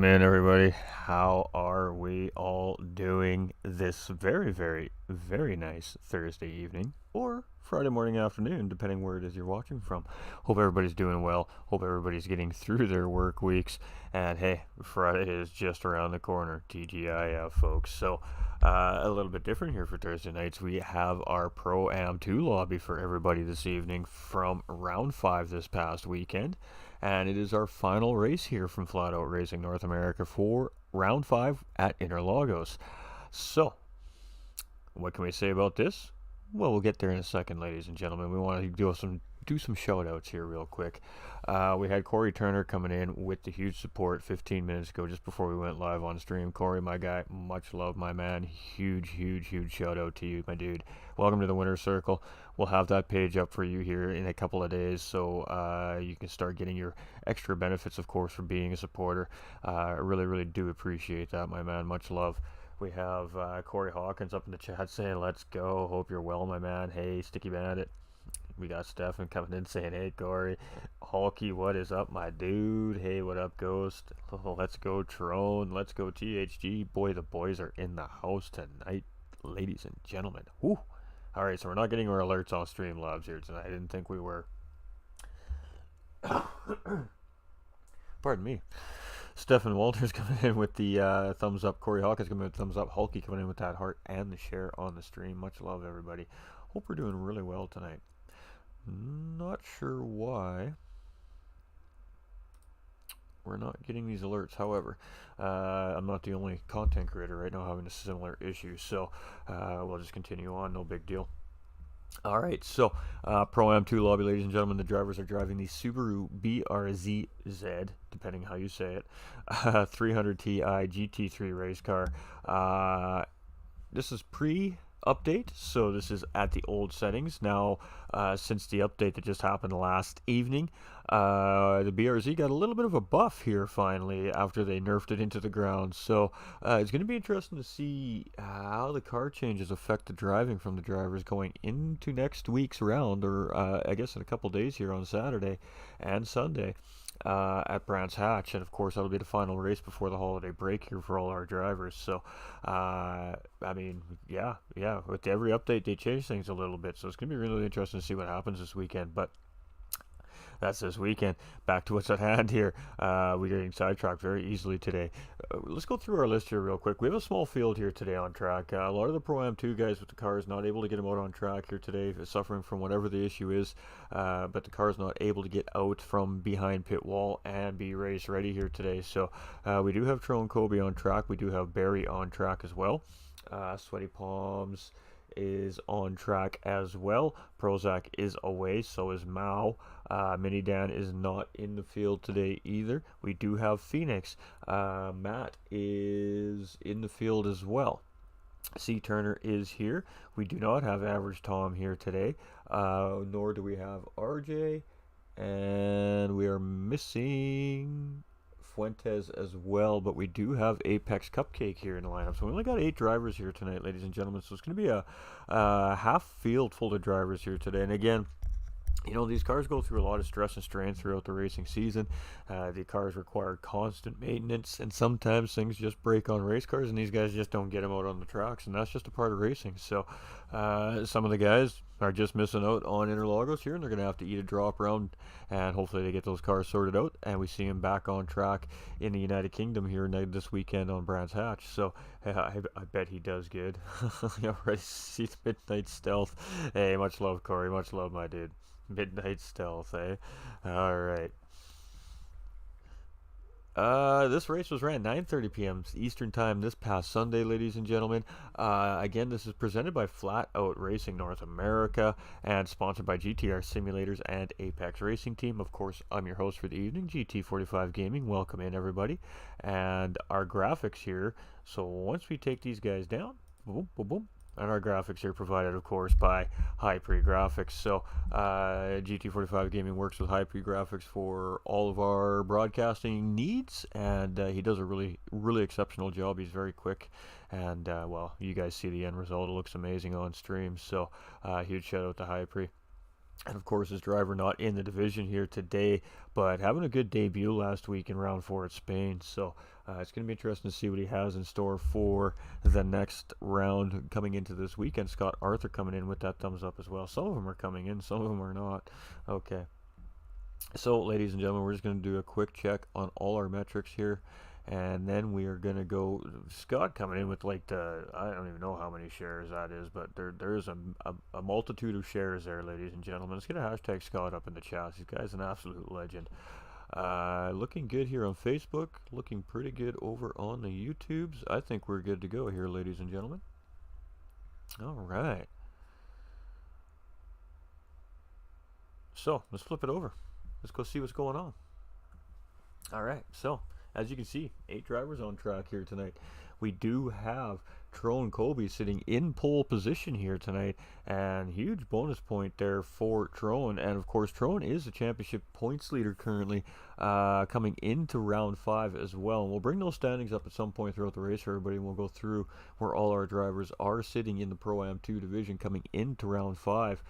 in, everybody. How are we all doing this very, very, very nice Thursday evening or Friday morning, afternoon, depending where it is you're watching from? Hope everybody's doing well. Hope everybody's getting through their work weeks. And hey, Friday is just around the corner. TGIF, folks. So, a little bit different here for Thursday nights. We have our Pro Am 2 lobby for everybody this evening from round 5 this past weekend. And it is our final race here from Flat Out Racing North America for round 5 at Interlagos. So, what can we say about this? Well, we'll get there in a second, ladies and gentlemen. We want to do some shout outs here real quick. We had Corey Turner coming in with the huge support 15 minutes ago, just before we went live on stream. Corey, my guy, much love, my man. Huge shout out to you, my dude. Welcome to the winner's circle. We'll have that page up for you here in a couple of days, so you can start getting your extra benefits, of course, for being a supporter. I really do appreciate that, my man. Much love. We have Corey Hawkins up in the chat saying, let's go. Hope you're well, my man. Hey, Sticky Bandit. We got Stefan coming in saying, hey, Corey. Hulky, what is up, my dude? Hey, what up, Ghost? Oh, let's go, Trone. Let's go, THG. Boy, the boys are in the house tonight, ladies and gentlemen. Whew. All right, so we're not getting our alerts on Streamlabs here tonight. I didn't think we were. Pardon me. Stefan Walters coming in with the thumbs up. Corey Hawkins coming in with thumbs up. Hulky coming in with that heart and the share on the stream. Much love, everybody. Hope we're doing really well tonight. Not sure why we're not getting these alerts. However, I'm not the only content creator right now having a similar issue, so we'll just continue on. No big deal. All right, so Pro Am 2 lobby, ladies and gentlemen. The drivers are driving the Subaru BRZ Z, depending how you say it, 300 Ti GT3 race car. This is pre-update, so this is at the old settings. Now, since the update that just happened last evening, the BRZ got a little bit of a buff here finally after they nerfed it into the ground. So it's going to be interesting to see how the car changes affect the driving from the drivers going into next week's round, or I guess in a couple days here on Saturday and Sunday at Brands Hatch. And of course, that'll be the final race before the holiday break here for all our drivers. So I mean, yeah, with every update they change things a little bit, so it's going to be really interesting to see what happens this weekend. But that's this weekend. Back to what's at hand here. We're getting sidetracked very easily today. Let's go through our list here real quick. We have a small field here today on track. A lot of the Pro Am 2 guys with the cars not able to get them out on track here today, suffering from whatever the issue is. But the car's not able to get out from behind pit wall and be race ready here today. So we do have Tron Kobe on track. We do have Barry on track as well. Sweaty Palms is on track as well. Prozac is away, so is Mao. Mini Dan is not in the field today either. We do have Phoenix. Matt is in the field as well. C. Turner is here. We do not have Average Tom here today, nor do we have RJ, and we are missing Fuentes as well, but we do have Apex Cupcake here in the lineup. So we only got 8 drivers here tonight, ladies and gentlemen. So it's going to be a half field full of drivers here today. And again, you know, these cars go through a lot of stress and strain throughout the racing season. The cars require constant maintenance, and sometimes things just break on race cars, and these guys just don't get them out on the tracks, and that's just a part of racing. So some of the guys are just missing out on Interlagos here, and they're going to have to eat a drop round, and hopefully they get those cars sorted out, and we see them back on track in the United Kingdom here this weekend on Brands Hatch. So I bet he does good. You already see the Midnight Stealth. Hey, much love, Corey. Much love, my dude. Midnight Stealth, eh? Alright. This race was ran 9:30 p.m. Eastern Time this past Sunday, ladies and gentlemen. Again, this is presented by Flat Out Racing North America and sponsored by GTR Simulators and Apex Racing Team. Of course, I'm your host for the evening, GT45 Gaming. Welcome in, everybody. And our graphics here. So once we take these guys down, boom, boom, boom. And our graphics here provided, of course, by Hypre Graphics. So GT45 Gaming works with Hypre Graphics for all of our broadcasting needs, and he does a really exceptional job. He's very quick, and well, you guys see the end result. It looks amazing on stream. So huge shout out to Hypre. And of course, his driver not in the division here today, but having a good debut last week in round 4 at Spain. So it's going to be interesting to see what he has in store for the next round coming into this weekend. Scott Arthur coming in with that thumbs up as well. Some of them are coming in, some of them are not. Okay. So, ladies and gentlemen, we're just going to do a quick check on all our metrics here. And then we are going to go, Scott coming in with like I don't even know how many shares that is, but there is a multitude of shares there, ladies and gentlemen. Let's get a hashtag Scott up in the chat. This guy's an absolute legend. Looking good here on Facebook, looking pretty good over on the YouTubes. I think we're good to go here, ladies and gentlemen. All right. So, let's flip it over. Let's go see what's going on. All right, so as you can see, 8 drivers on track here tonight. We do have Tyrone Colby sitting in pole position here tonight, and huge bonus point there for Tyrone. And of course, Tyrone is the championship points leader currently, coming into round 5 as well. And we'll bring those standings up at some point throughout the race for everybody, and we'll go through where all our drivers are sitting in the Pro-Am 2 division coming into round 5.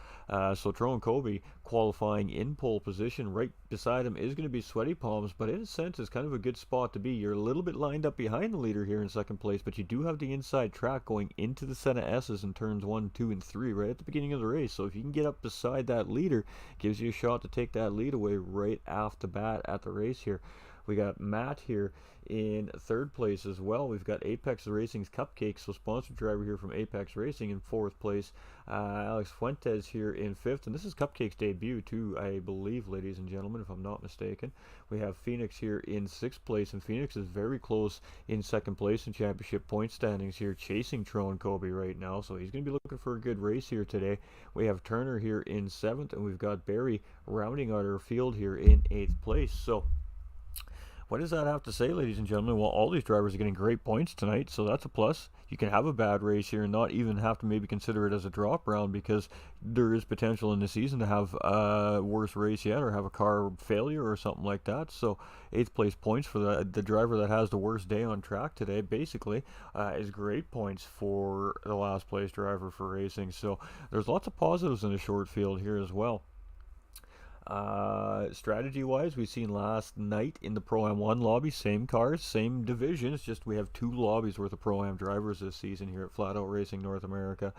So Tyrone Colby qualifying in pole position. Right beside him is going to be Sweaty Palms, but in a sense it's kind of a good spot to be. You're a little bit lined up behind the leader here in second place, but you do have the inside track going into the set of S's in turns 1, 2, and 3 right at the beginning of the race. So if you can get up beside that leader, gives you a shot to take that lead away right off the bat at the race here. We got Matt here in third place as well. We've got Apex Racing's Cupcake, so sponsored driver here from Apex Racing in fourth place. Alex Fuentes here in fifth, and this is Cupcake's debut too, I believe, ladies and gentlemen, if I'm not mistaken. We have Phoenix here in sixth place, and Phoenix is very close in second place in championship point standings here, chasing Tyrone Colby right now, so he's going to be looking for a good race here today. We have Turner here in seventh, and we've got Barry rounding out our field here in eighth place. So what does that have to say, ladies and gentlemen? Well, all these drivers are getting great points tonight, so that's a plus. You can have a bad race here and not even have to maybe consider it as a drop round, because there is potential in the season to have a worse race yet or have a car failure or something like that. So 8th place points for the driver that has the worst day on track today, basically, is great points for the last place driver for racing. So there's lots of positives in the short field here as well. Strategy wise, we've seen last night in the Pro-Am 1 lobby, same cars, same divisions, just we have 2 lobbies worth of Pro-Am drivers this season here at Flat Out Racing North America.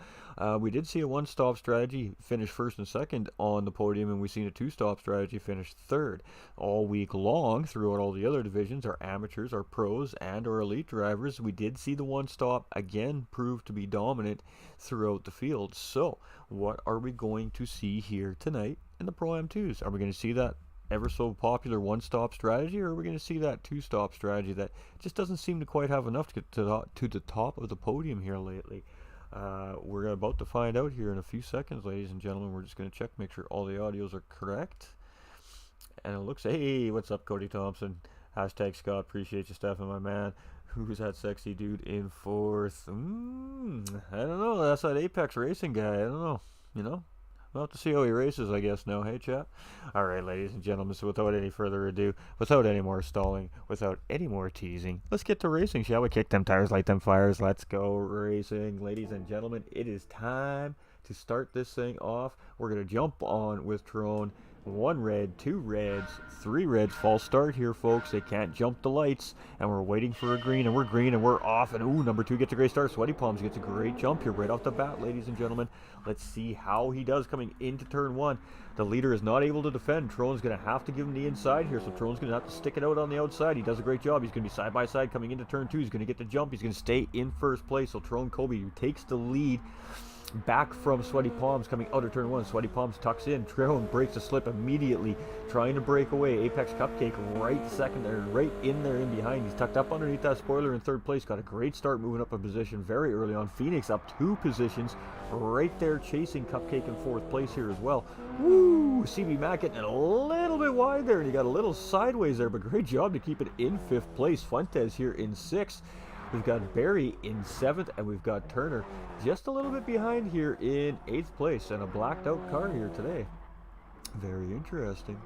We did see a 1-stop strategy finish first and second on the podium, and we've seen a 2-stop strategy finish third. All week long throughout all the other divisions, our amateurs, our pros, and our elite drivers, we did see the 1-stop again prove to be dominant throughout the field. So what are we going to see here tonight in the Pro-Am 2s? Are we going to see that ever so popular 1-stop strategy, or are we going to see that 2-stop strategy that just doesn't seem to quite have enough to get to the top of the podium here lately? We're about to find out here in a few seconds, ladies and gentlemen. We're just going to check, make sure all the audios are correct. And it looks, hey, what's up, Cody Thompson? Hashtag Scott, appreciate you, Stefan, my man. Who's that sexy dude in fourth? I don't know. That's that Apex Racing guy. I don't know. You know? We'll have to see how he races, I guess, now. Hey, chat? All right, ladies and gentlemen, so without any further ado, without any more stalling, without any more teasing, let's get to racing, shall we? Kick them tires, light them fires. Let's go racing. Ladies and gentlemen, it is time to start this thing off. We're going to jump on with Tyrone. 1 red, 2 reds, 3 reds. False start here, folks. They can't jump the lights, and we're waiting for a green, and we're off, and ooh, number 2 gets a great start. Sweaty Palms gets a great jump here right off the bat, ladies and gentlemen. Let's see how he does coming into turn 1. The leader is not able to defend. Tyrone's going to have to give him the inside here, so Tyrone's going to have to stick it out on the outside. He does a great job. He's going to be side by side coming into turn 2. He's going to get the jump. He's going to stay in first place, so Tyrone Colby takes the lead back from Sweaty Palms coming out of turn 1. Sweaty Palms tucks in. Tyrone breaks a slip immediately, trying to break away. Apex Cupcake right second there, right in there in behind. He's tucked up underneath that spoiler in third place. Got a great start moving up a position very early on. Phoenix up 2 positions, right there chasing Cupcake in fourth place here as well. Woo! CB Mack getting a little bit wide there, and he got a little sideways there, but great job to keep it in 5th place. Fuentes here in 6th. We've got Barry in 7th, and we've got Turner just a little bit behind here in 8th place, and a blacked out car here today. Very interesting.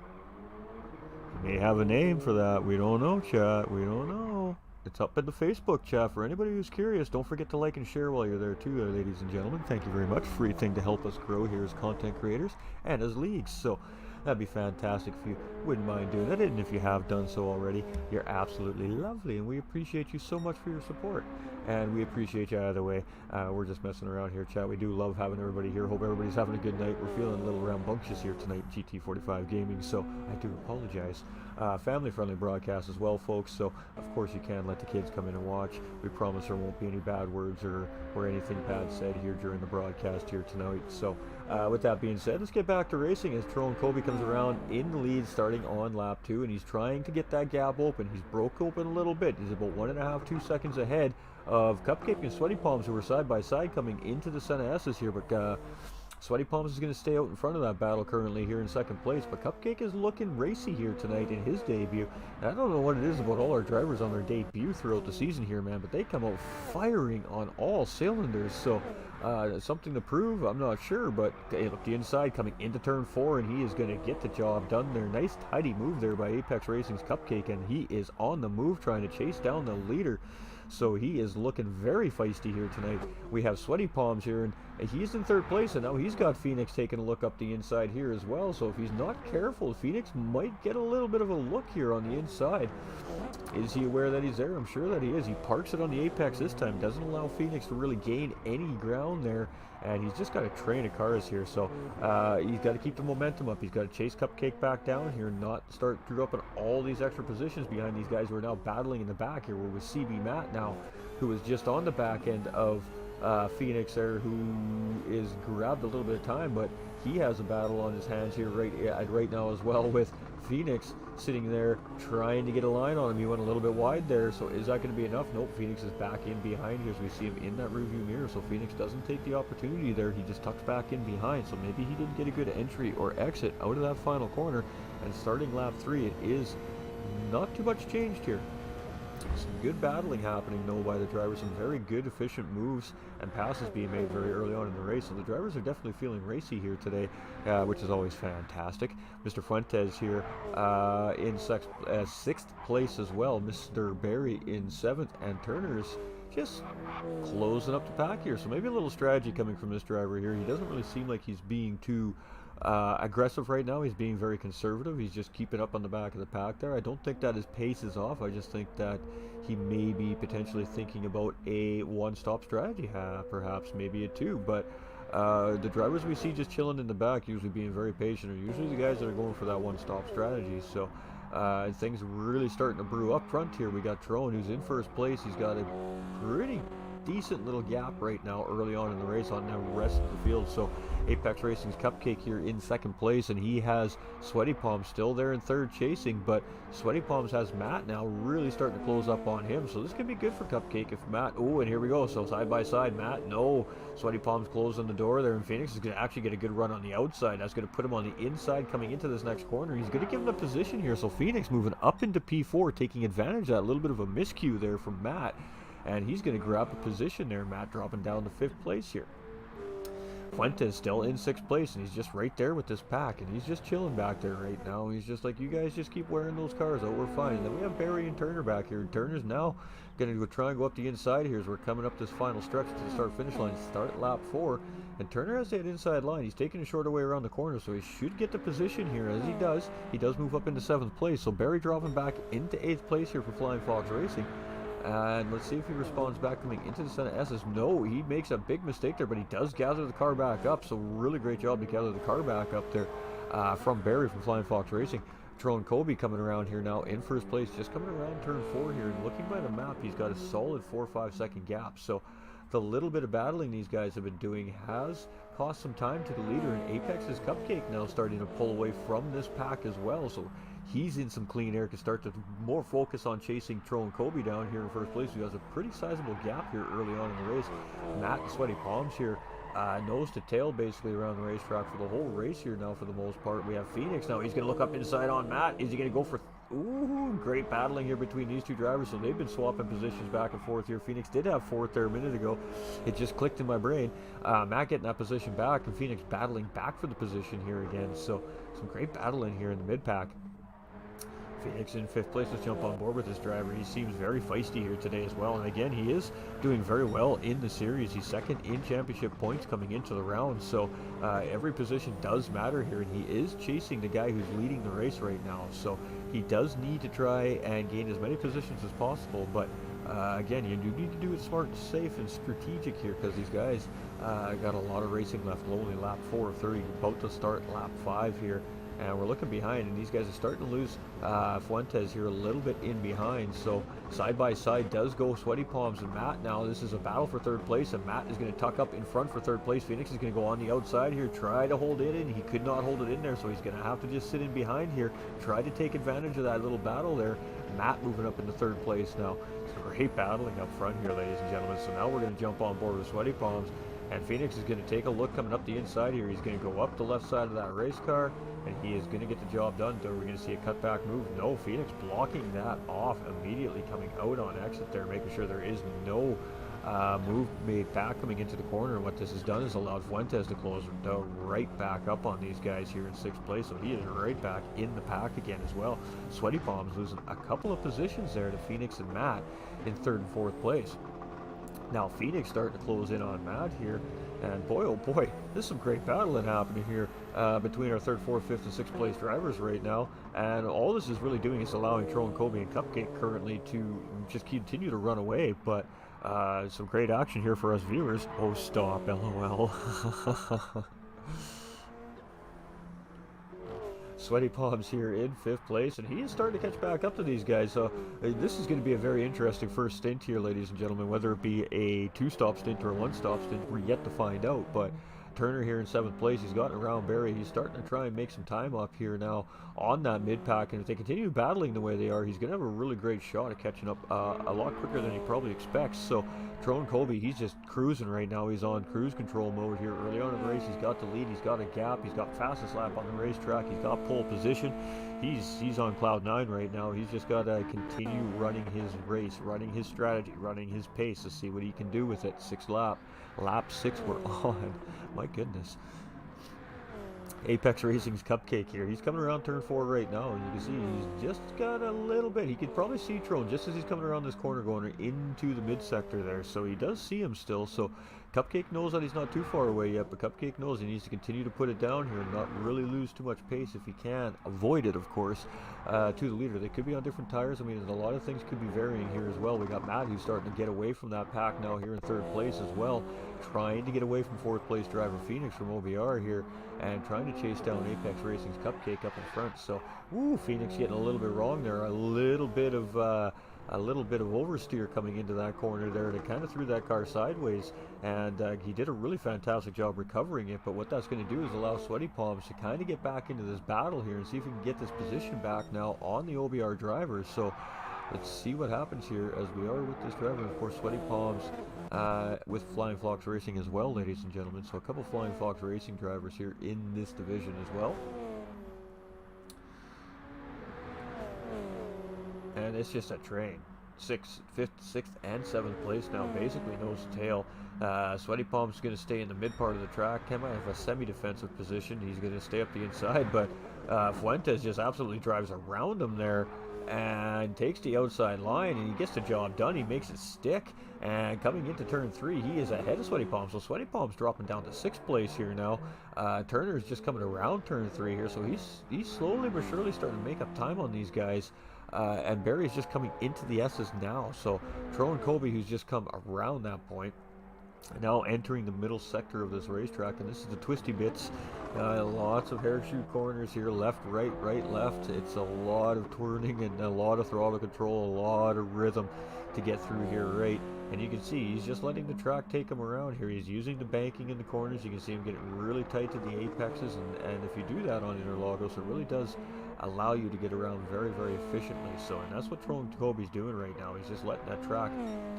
We may have a name for that. We don't know, chat. We don't know. It's up in the Facebook chat for anybody who's curious. Don't forget to like and share while you're there too, ladies and gentlemen. Thank you very much. Free thing to help us grow here as content creators and as leagues. So that'd be fantastic if you wouldn't mind doing that. And if you have done so already, you're absolutely lovely, and we appreciate you so much for your support. And we appreciate you either way. We're just messing around here, chat. We do love having everybody here. Hope everybody's having a good night. We're feeling a little rambunctious here tonight, GT45 Gaming, so I do apologize. Family-friendly broadcast as well, folks, so of course you can let the kids come in and watch. We promise there won't be any bad words or anything bad said here during the broadcast here tonight. So with that being said, let's get back to racing as Tyrone Colby comes around in the lead starting on lap 2, and he's trying to get that gap open. He's broke open a little bit. He's about 1.5–2 seconds ahead of Cupcake and Sweaty Palms, who are side by side coming into the Senna S's here, but Sweaty Palms is going to stay out in front of that battle currently here in second place, but Cupcake is looking racy here tonight in his debut. And I don't know what it is about all our drivers on their debut throughout the season here, man, but they come out firing on all cylinders. So something to prove, I'm not sure, but hey, look, the inside coming into turn 4, and he is going to get the job done there. Nice tidy move there by Apex Racing's Cupcake, and he is on the move trying to chase down the leader. So he is looking very feisty here tonight. We have Sweaty Palms here, and he's in third place, and now he's got Phoenix taking a look up the inside here as well. So if he's not careful, Phoenix might get a little bit of a look here on the inside. Is he aware that he's there? I'm sure that he is. He parks it on the apex this time, doesn't allow Phoenix to really gain any ground there, and he's just got a train of cars here. So he's got to keep the momentum up. He's got to chase Cupcake back down here and not start dropping all these extra positions behind these guys who are now battling in the back here. We're with CB Matt now, who is just on the back end of Phoenix there, who is grabbed a little bit of time, but he has a battle on his hands here right now as well, with Phoenix sitting there trying to get a line on him. He went a little bit wide there, so is that going to be enough? Nope, Phoenix is back in behind here as we see him in that rearview mirror, so Phoenix doesn't take the opportunity there. He just tucks back in behind, so maybe he didn't get a good entry or exit out of that final corner. And starting lap 3, it is not too much changed here. Some good battling happening though by the drivers, some very good efficient moves and passes being made very early on in the race, so the drivers are definitely feeling racy here today, which is always fantastic. Mr. Fuentes here in 6th place as well, Mr. Barry in 7th, and Turner's just closing up the pack here, so maybe a little strategy coming from this driver here. He doesn't really seem like he's being too aggressive right now. He's being very conservative. He's just keeping up on the back of the pack there. I don't think that his pace is off. I just think that he may be potentially thinking about a one-stop strategy, perhaps maybe a 2, but the drivers we see just chilling in the back, usually being very patient, are usually the guys that are going for that one-stop strategy. So things really starting to brew up front here. We got Tyrone, who's in first place. He's got a pretty decent little gap right now early on in the race on the rest of the field. So Apex Racing's Cupcake here in 2nd place, and he has Sweaty Palms still there in 3rd chasing, but Sweaty Palms has Matt now really starting to close up on him, so this could be good for Cupcake if Matt, oh, and here we go, so side by side, Matt, no, Sweaty Palms closing the door there, and Phoenix is going to actually get a good run on the outside. That's going to put him on the inside coming into this next corner. He's going to give him a position here, so Phoenix moving up into P4, taking advantage of that little bit of a miscue there from Matt, and he's going to grab a position there. Matt dropping down to 5th place here. Fuentes still in 6th place, and he's just right there with this pack, and he's just chilling back there right now. He's just like, you guys just keep wearing those cars out, we're fine. And then we have Barry and Turner back here, and Turner's now going to try and go up the inside here as we're coming up this final stretch to the start-finish line. Start lap 4, and Turner has that inside line. He's taking a shorter way around the corner, so he should get the position here. As he does move up into 7th place, so Barry dropping back into 8th place here for Flying Fox Racing. And let's see if he responds back coming into the Senna S's. No, he makes a big mistake there, but he does gather the car back up. So really great job to gather the car back up there from Barry from Flying Fox Racing. Tyrone Colby coming around here now in 1st place, just coming around turn 4 here. And looking by the map, he's got a solid 4 or 5 second gap. So the little bit of battling these guys have been doing has cost some time to the leader. And Apex's Cupcake now starting to pull away from this pack as well. So he's in some clean air, can start to more focus on chasing Tyrone Colby down here in 1st place, who has a pretty sizable gap here early on in the race. Matt and Sweaty Palms here, nose to tail basically around the racetrack for the whole race here now for the most part. We have Phoenix now. He's going to look up inside on Matt. Is he going to go for... Ooh, great battling here between these two drivers. So they've been swapping positions back and forth here. Phoenix did have 4th there a minute ago. It just clicked in my brain. Matt getting that position back, and Phoenix battling back for the position here again. So some great battling here in the mid-pack. Phoenix in 5th place. Let's jump on board with this driver. He seems very feisty here today as well. And again, he is doing very well in the series. He's 2nd in championship points coming into the round. So every position does matter here. And he is chasing the guy who's leading the race right now. So he does need to try and gain as many positions as possible. But again, you need to do it smart and safe and strategic here, because these guys got a lot of racing left. Only lap 4 of 30, about to start lap 5 here. And we're looking behind, and these guys are starting to lose Fuentes here a little bit in behind. So side by side does go Sweaty Palms and Matt. Now this is a battle for 3rd place, and Matt is going to tuck up in front for 3rd place. Phoenix is going to go on the outside here, try to hold it in. He could not hold it in there, so he's going to have to just sit in behind here, try to take advantage of that little battle there. Matt moving up into 3rd place now. It's great battling up front here, ladies and gentlemen. So now we're going to jump on board with Sweaty Palms. And Phoenix is going to take a look coming up the inside here. He's going to go up the left side of that race car, and he is going to get the job done. So we're going to see a cutback move. No, Phoenix blocking that off immediately, coming out on exit there, making sure there is no move made back coming into the corner. And what this has done is allowed Fuentes to close right back up on these guys here in 6th place. So he is right back in the pack again as well. Sweaty Palms losing a couple of positions there to Phoenix and Matt in 3rd and 4th place. Now Phoenix starting to close in on Matt here, and boy oh boy, there's some great battling happening here between our 3rd, 4th, 5th, and 6th place drivers right now. And all this is really doing is allowing Tron, Kobe, and Cupcake currently to just continue to run away. But some great action here for us viewers. Oh, stop, LOL. Sweaty Palms here in 5th place, and he is starting to catch back up to these guys. So this is going to be a very interesting first stint here, ladies and gentlemen. Whether it be a 2-stop stint or a 1-stop stint, we're yet to find out. But Turner here in 7th place, he's gotten around Barry. He's starting to try and make some time up here now on that mid-pack, and if they continue battling the way they are, he's going to have a really great shot at catching up a lot quicker than he probably expects. So Tron Colby, he's just cruising right now. He's on cruise control mode here early on in the race. He's got the lead, he's got a gap, he's got fastest lap on the racetrack, he's got pole position. He's on cloud 9 right now. He's just got to continue running his race, running his strategy, running his pace to see what he can do with it. 6th lap. Lap 6 we're on. My goodness. Apex Racing's Cupcake here. He's coming around turn 4 right now, and you can see he's just got a little bit. He could probably see Tron just as he's coming around this corner going into the mid-sector there. So he does see him still. So Cupcake knows that he's not too far away yet, but Cupcake knows he needs to continue to put it down here and not really lose too much pace if he can. Avoid it, of course, to the leader. They could be on different tires. I mean, a lot of things could be varying here as well. We got Matt, who's starting to get away from that pack now here in 3rd place as well, trying to get away from 4th place driver Phoenix from OBR here, and trying to chase down Apex Racing's Cupcake up in front. So, woo, Phoenix getting a little bit wrong there. A little bit of oversteer coming into that corner there, and it kind of threw that car sideways, and he did a really fantastic job recovering it. But what that's going to do is allow Sweaty Palms to kind of get back into this battle here and see if we can get this position back now on the OBR drivers. So let's see what happens here as we are with this driver. Of course, Sweaty Palms with Flying Fox Racing as well, ladies and gentlemen. So a couple Flying Fox Racing drivers here in this division as well. And it's just a train. 6th, 5th, 6th, and 7th place now, basically nose to tail. Sweaty Palms is going to stay in the mid part of the track. He might have a semi-defensive position. He's going to stay up the inside, but Fuentes just absolutely drives around him there and takes the outside line, and he gets the job done. He makes it stick, and coming into turn 3, he is ahead of Sweaty Palms. So Sweaty Palms dropping down to 6th place here now. Turner is just coming around turn 3 here, so he's slowly but surely starting to make up time on these guys. And Barry's just coming into the S's now. So Tron Kobe, who's just come around that point, now entering the middle sector of this racetrack, and this is the twisty bits. Lots of parachute corners here, left, right, right, left. It's a lot of turning and a lot of throttle control, a lot of rhythm to get through here, right? And you can see he's just letting the track take him around here. He's using the banking in the corners. You can see him getting really tight to the apexes, and if you do that on Interlagos, it really does allow you to get around very, very efficiently. So, and that's what Tron Kobe's doing right now. He's just letting that track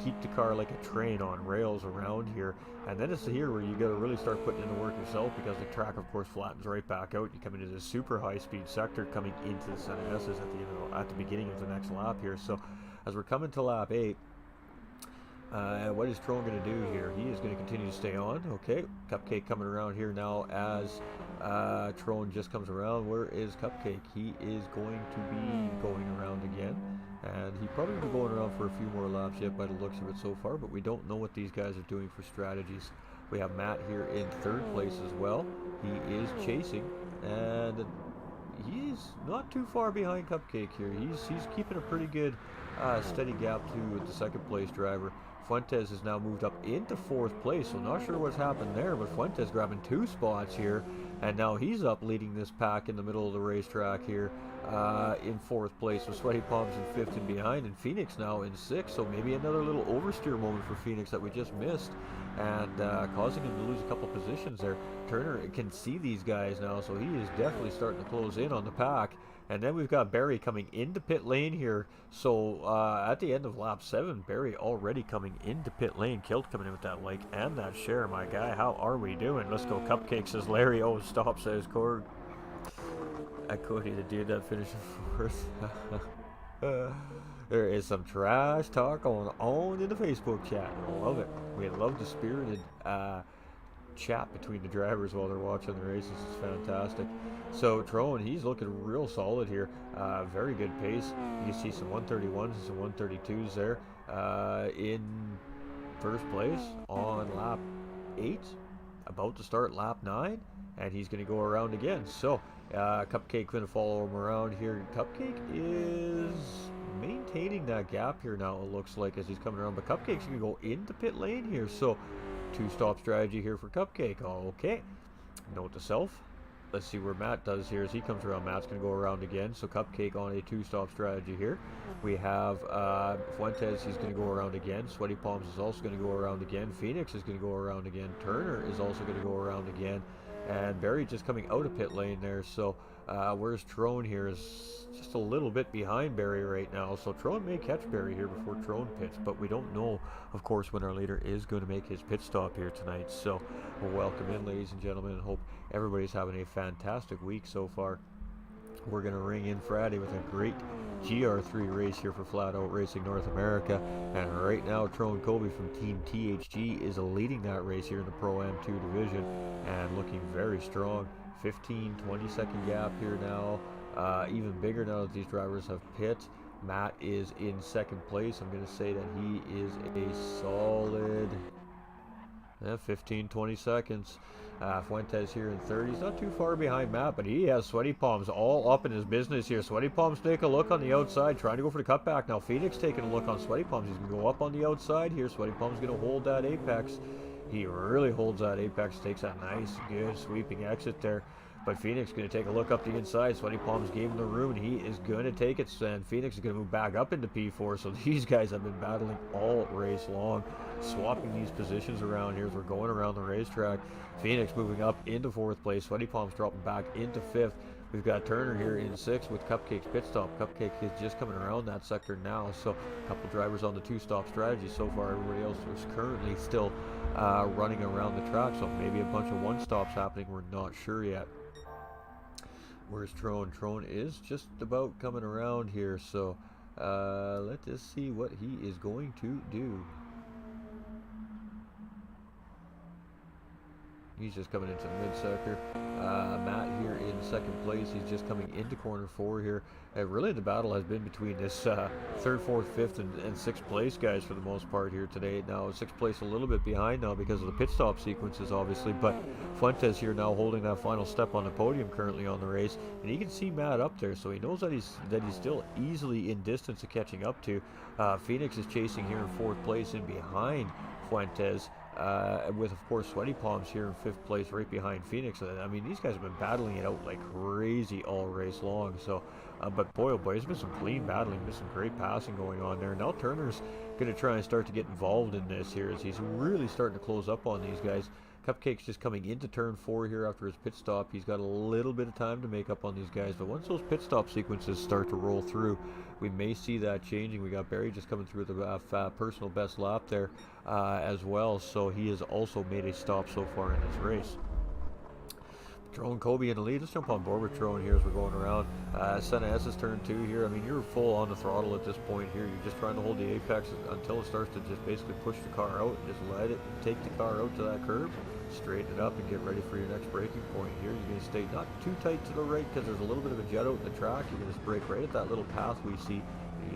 keep the car like a train on rails around here. And then it's here where you got to really start putting in the work yourself, because the track, of course, flattens right back out. You come into this super high-speed sector coming into the center S's at the beginning of the next lap here. So, as we're coming to lap 8. What is Tron going to do here? He is going to continue to stay on. Okay, Cupcake coming around here now as Trone just comes around. Where is Cupcake? He is going to be going around again. And he probably will be going around for a few more laps yet by the looks of it so far, but we don't know what these guys are doing for strategies. We have Matt here in third place as well. He is chasing, and he's not too far behind Cupcake here. He's keeping a pretty good steady gap to the second place driver. Fuentes has now moved up into fourth place, so not sure what's happened there, but Fuentes grabbing 2 spots here, and now he's up leading this pack in the middle of the racetrack here in fourth place, with Sweaty Palms in fifth and behind, and Phoenix now in sixth, so maybe another little oversteer moment for Phoenix that we just missed, and causing him to lose a couple positions there. Turner can see these guys now, so he is definitely starting to close in on the pack. And then we've got Barry coming into pit lane here. So at the end of lap 7, Barry already coming into pit lane. Kilt coming in with that like and that share, my guy. How are we doing? Let's go. Cupcake, says Larry. Oh, stop, says Cord. I Cody, the dude that finished fourth. There is some trash talk going on in the Facebook chat. I love it. We love the spirited chat between the drivers while they're watching the races. It's fantastic. So Trone, he's looking real solid here. Very good pace. You can see some 131s and some 132s there in first place on lap 8, about to start lap 9, and he's going to go around again. So Cupcake going to follow him around here. Cupcake is maintaining that gap here now, it looks like, as he's coming around, but Cupcake's going to go into pit lane here. So 2-stop strategy here for Cupcake. Okay, note to self. Let's see where Matt does here as he comes around. Matt's going to go around again. So Cupcake on a 2-stop strategy here. We have Fuentes, he's going to go around again. Sweaty Palms is also going to go around again. Phoenix is going to go around again. Turner is also going to go around again. And Barry just coming out of pit lane there. So where's Trone here is just a little bit behind Barry right now. So Trone may catch Barry here before Trone pits, but we don't know, of course, when our leader is going to make his pit stop here tonight. So welcome in, ladies and gentlemen, and hope everybody's having a fantastic week so far. We're going to ring in Friday with a great GR3 race here for Flat Out Racing North America. And right now, Trone Colby from Team THG is leading that race here in the Pro-Am 2 division and looking very strong. 15-20 second gap here now. Even bigger now that these drivers have pit. Matt is in second place. I'm going to say that he is a solid 15-20 seconds. Fuentes here in third. He's not too far behind Matt, but he has Sweaty Palms all up in his business here. Sweaty Palms take a look on the outside, trying to go for the cutback. Now Phoenix taking a look on Sweaty Palms. He's going to go up on the outside here. Sweaty Palms going to hold that apex. He really holds that apex, takes that nice, good sweeping exit there. But Phoenix is going to take a look up the inside. Sweaty Palms gave him the room, and he is going to take it. And Phoenix is going to move back up into P4. So these guys have been battling all race long, swapping these positions around here as we're going around the racetrack. Phoenix moving up into fourth place. Sweaty Palms dropping back into fifth. We've got Turner here in sixth with Cupcake's pit stop. Cupcake is just coming around that sector now. So a couple drivers on the 2-stop strategy so far. Everybody else is currently still running around the track. So maybe a bunch of 1-stops happening. We're not sure yet. Where's Trone? Trone is just about coming around here, so let us see what he is going to do. He's just coming into the mid-sector. Matt here in second place. He's just coming into corner 4 here. Really, the battle has been between this 3rd, 4th, 5th, and 6th place guys for the most part here today. Now, 6th place a little bit behind now because of the pit stop sequences, obviously. But Fuentes here now holding that final step on the podium currently on the race. And he can see Matt up there, so he knows that he's still easily in distance of catching up to. Phoenix is chasing here in 4th place in behind Fuentes. With, of course, Sweaty Palms here in 5th place right behind Phoenix. I mean, these guys have been battling it out like crazy all race long. So, but boy, oh boy, there's been some clean battling, been some great passing going on there. Now Turner's going to try and start to get involved in this here as he's really starting to close up on these guys. Cupcake's just coming into turn 4 here after his pit stop. He's got a little bit of time to make up on these guys, but once those pit stop sequences start to roll through, we may see that changing. We got Barry just coming through with a personal best lap there as well, so he has also made a stop so far in this race. Throwing Kobe in the lead. Let's jump on board with Throwing here as we're going around. Senna S's turn 2 here. I mean, you're full on the throttle at this point here. You're just trying to hold the apex until it starts to just basically push the car out. Just let it take the car out to that curb. Straighten it up and get ready for your next braking point here. You're going to stay not too tight to the right because there's a little bit of a jet out in the track. You're going to just brake right at that little path we see.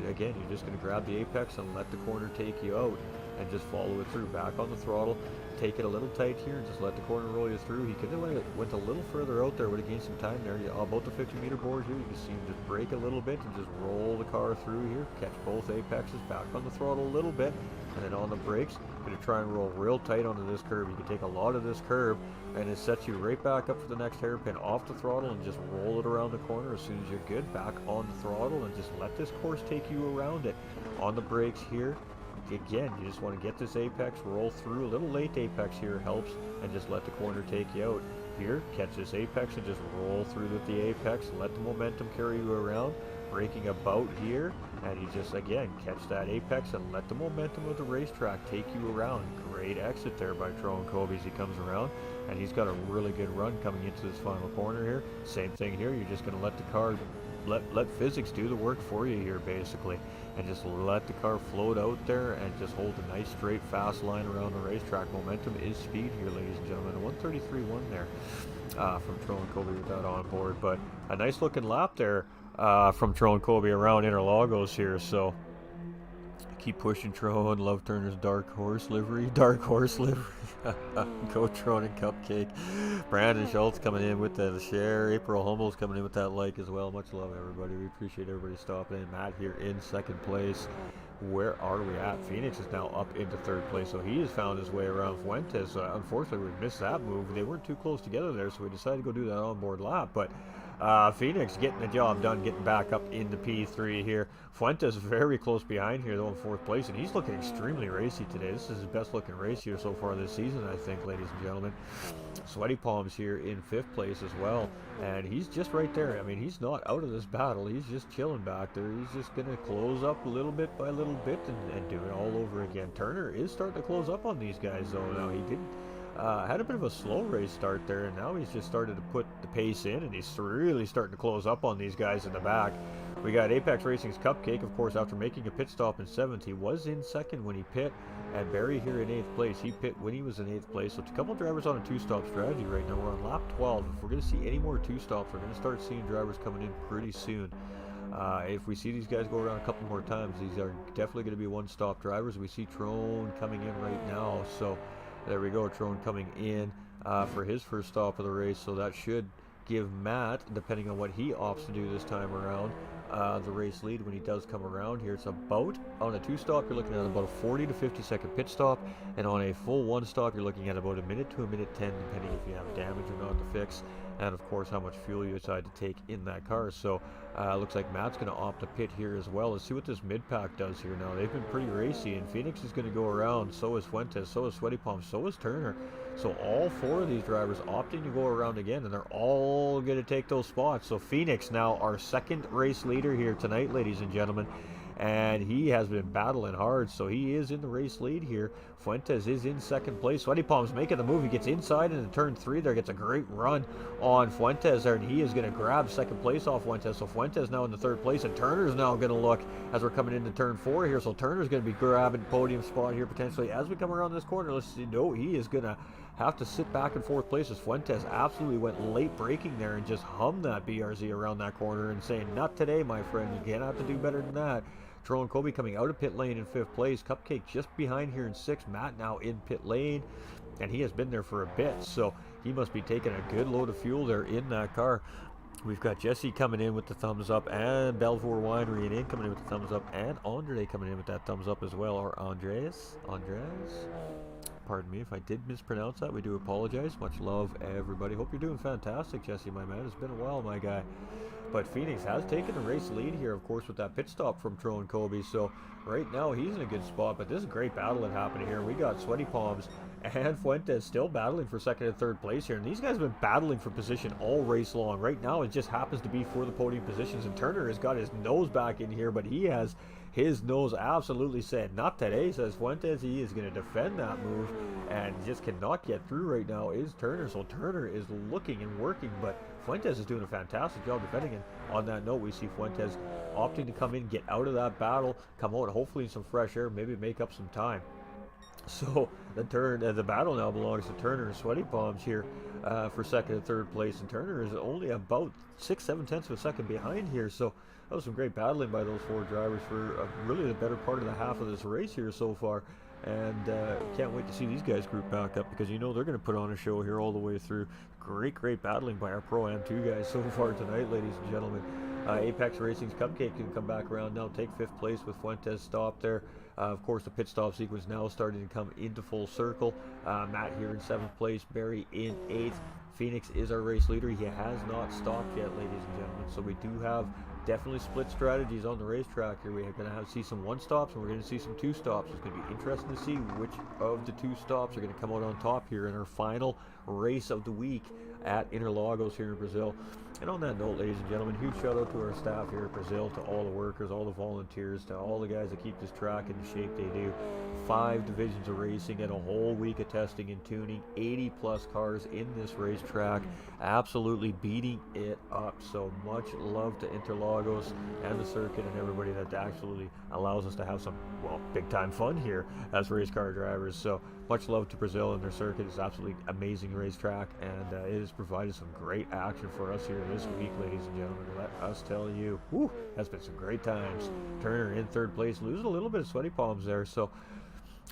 Again, you're just going to grab the apex and let the corner take you out and just follow it through. Back on the throttle, take it a little tight here and just let the corner roll you through. He could have went a little further out there, would have gained some time there. About the 50-meter board here, you can see him just brake a little bit and just roll the car through here. Catch both apexes, back on the throttle a little bit, and then on the brakes, going to try and roll real tight onto this curb. You can take a lot of this curb and it sets you right back up for the next hairpin. Off the throttle and just roll it around the corner. As soon as you're good, back on the throttle and just let this course take you around it. On the brakes here, again, you just want to get this apex, roll through. A little late apex here helps, and just let the corner take you out. Here, catch this apex and just roll through with the apex. Let the momentum carry you around. Braking about here, and you just, again, catch that apex and let the momentum of the racetrack take you around. Great exit there by Throwing Kobe as he comes around, and he's got a really good run coming into this final corner here. Same thing here, you're just going to let the car, let physics do the work for you here, basically, and just let the car float out there and just hold a nice, straight, fast line around the racetrack. Momentum is speed here, ladies and gentlemen. A 133.1 there from Throwing Kobe with that on board, but a nice looking lap there from Throwing Kobe around Interlagos here. So keep pushing Throwing. Love Turner's Dark Horse livery. Go Throwing and Cupcake. Brandon Schultz coming in with the share. April Hummel's coming in with that like as well. Much love, everybody. We appreciate everybody stopping in. Matt here in second place. Where are we at? Phoenix is now up into third place, so he has found his way around Fuentes. Unfortunately, we missed that move. They weren't too close together there, so we decided to go do that onboard lap. But Phoenix getting the job done, getting back up into P3 here. Fuentes very close behind here, though, in fourth place, and he's looking extremely racy today. This is his best looking race here so far this season, I think, ladies and gentlemen. Sweaty Palms here in fifth place as well, and he's just right there. I mean, he's not out of this battle. He's just chilling back there. He's just going to close up a little bit by little bit and do it all over again. Turner is starting to close up on these guys, though. Now, he didn't. Had a bit of a slow race start there, and now he's just started to put the pace in, and he's really starting to close up on these guys in the back. We got Apex Racing's Cupcake, of course, after making a pit stop in 7th. He was in 2nd when he pit, and Barry here in 8th place. He pit when he was in 8th place. So it's a couple drivers on a two-stop strategy right now. We're on lap 12. If we're going to see any more two-stops, we're going to start seeing drivers coming in pretty soon. If we see these guys go around a couple more times, these are definitely going to be one-stop drivers. We see Trone coming in right now, so there we go. Trone coming in for his first stop of the race, so that should give Matt, depending on what he opts to do this time around, the race lead when he does come around here. It's about, on a two-stop, you're looking at about a 40 to 50-second pit stop, and on a full one-stop, you're looking at about a minute to a minute 10, depending if you have damage or not to fix, and of course how much fuel you decide to take in that car. So looks like Matt's going to opt to pit here as well. Let's see what this mid-pack does here now. They've been pretty racy, and Phoenix is going to go around. So is Fuentes, so is Sweaty Palms, so is Turner. So all four of these drivers opting to go around again, and they're all going to take those spots. So Phoenix now our second race leader here tonight, ladies and gentlemen. And he has been battling hard, so he is in the race lead here. Fuentes is in second place. Sweaty Palms making the move. He gets inside into turn 3 there, gets a great run on Fuentes there, and he is going to grab second place off Fuentes. So Fuentes now in the third place, and Turner's now going to look as we're coming into turn 4 here. So Turner's going to be grabbing podium spot here potentially as we come around this corner. Let's see. No, he is going to have to sit back in fourth place as Fuentes absolutely went late braking there and just hummed that BRZ around that corner and saying, not today, my friend. You're going to have to do better than that. Throwing Kobe coming out of pit lane in 5th place. Cupcake just behind here in 6th. Matt now in pit lane, and he has been there for a bit, so he must be taking a good load of fuel there in that car. We've got Jesse coming in with the thumbs up, and Belvoir Winery and coming in with the thumbs up, and Andre coming in with that thumbs up as well, or Andres. Pardon me if I did mispronounce that. We do apologize. Much love, everybody. Hope you're doing fantastic, Jesse, my man. It's been a while, my guy. But Phoenix has taken the race lead here, of course, with that pit stop from Throwing Kobe. So right now he's in a good spot, but this is a great battle that happened here. We got Sweaty Palms and Fuentes still battling for second and third place here. And these guys have been battling for position all race long. Right now it just happens to be for the podium positions. And Turner has got his nose back in here, but he has his nose absolutely said, not today, says Fuentes. He is going to defend that move and just cannot get through right now is Turner. So Turner is looking and working, but Fuentes is doing a fantastic job defending. And on that note, we see Fuentes opting to come in, get out of that battle, come out hopefully in some fresh air, maybe make up some time. So the battle now belongs to Turner and Sweaty Palms here for second and third place, and Turner is only about 6-7 tenths of a second behind here. So that was some great battling by those four drivers for really the better part of the half of this race here so far. And can't wait to see these guys group back up, because you know they're going to put on a show here all the way through. Great battling by our Pro-Am 2 guys so far tonight, ladies and gentlemen. Apex Racing's Cupcake can come back around now, take fifth place with Fuentes stopped there. Of course, the pit stop sequence now starting to come into full circle. Matt here in seventh place, Barry in eighth. Phoenix is our race leader. He has not stopped yet, ladies and gentlemen. So we do have definitely split strategies on the racetrack here. We're going to see some one stops and we're going to see some two stops. It's going to be interesting to see which of the two stops are going to come out on top here in our final race of the week at Interlagos here in Brazil. And on that note, ladies and gentlemen, huge shout out to our staff here at Brazil, to all the workers, all the volunteers, to all the guys that keep this track in the shape they do. 5 divisions of racing and a whole week of testing and tuning. 80 plus cars in this racetrack, absolutely beating it up. So much love to Interlagos and the circuit and everybody that absolutely allows us to have some, well, big time fun here as race car drivers. So much love to Brazil and their circuit. It's absolutely amazing racetrack, and it has provided some great action for us here this week, ladies and gentlemen. Let us tell you, whew, that's been some great times. Turner in third place, losing a little bit of Sweaty Palms there, so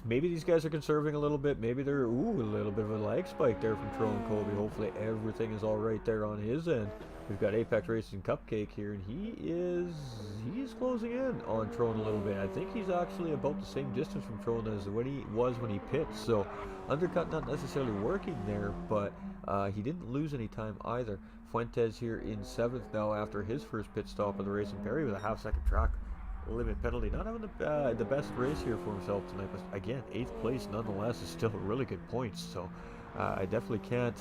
maybe these guys are conserving a little bit. Maybe they're, a little bit of a lag spike there from Tron Colby. Hopefully everything is all right there on his end. We've got Apex Racing Cupcake here, and he is closing in on Tron a little bit. I think he's actually about the same distance from Tron as when he was when he pit. So undercut not necessarily working there, but he didn't lose any time either. Fuentes here in 7th now after his first pit stop of the race, and Perry with a half-second track limit penalty. Not having the best race here for himself tonight, but again, 8th place nonetheless is still a really good point. So I definitely can't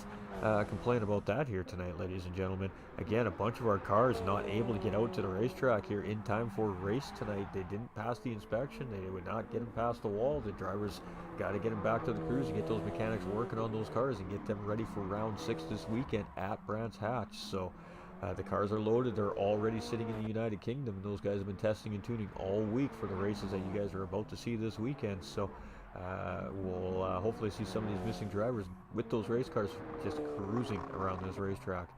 complain about that here tonight, ladies and gentlemen. Again, a bunch of our cars not able to get out to the racetrack here in time for race tonight. They didn't pass the inspection. They would not get them past the wall. The drivers got to get them back to the crews and get those mechanics working on those cars and get them ready for round 6 this weekend at Brands Hatch. So the cars are loaded. They're already sitting in the United Kingdom, and those guys have been testing and tuning all week for the races that you guys are about to see this weekend. So we'll hopefully see some of these missing drivers with those race cars just cruising around this racetrack.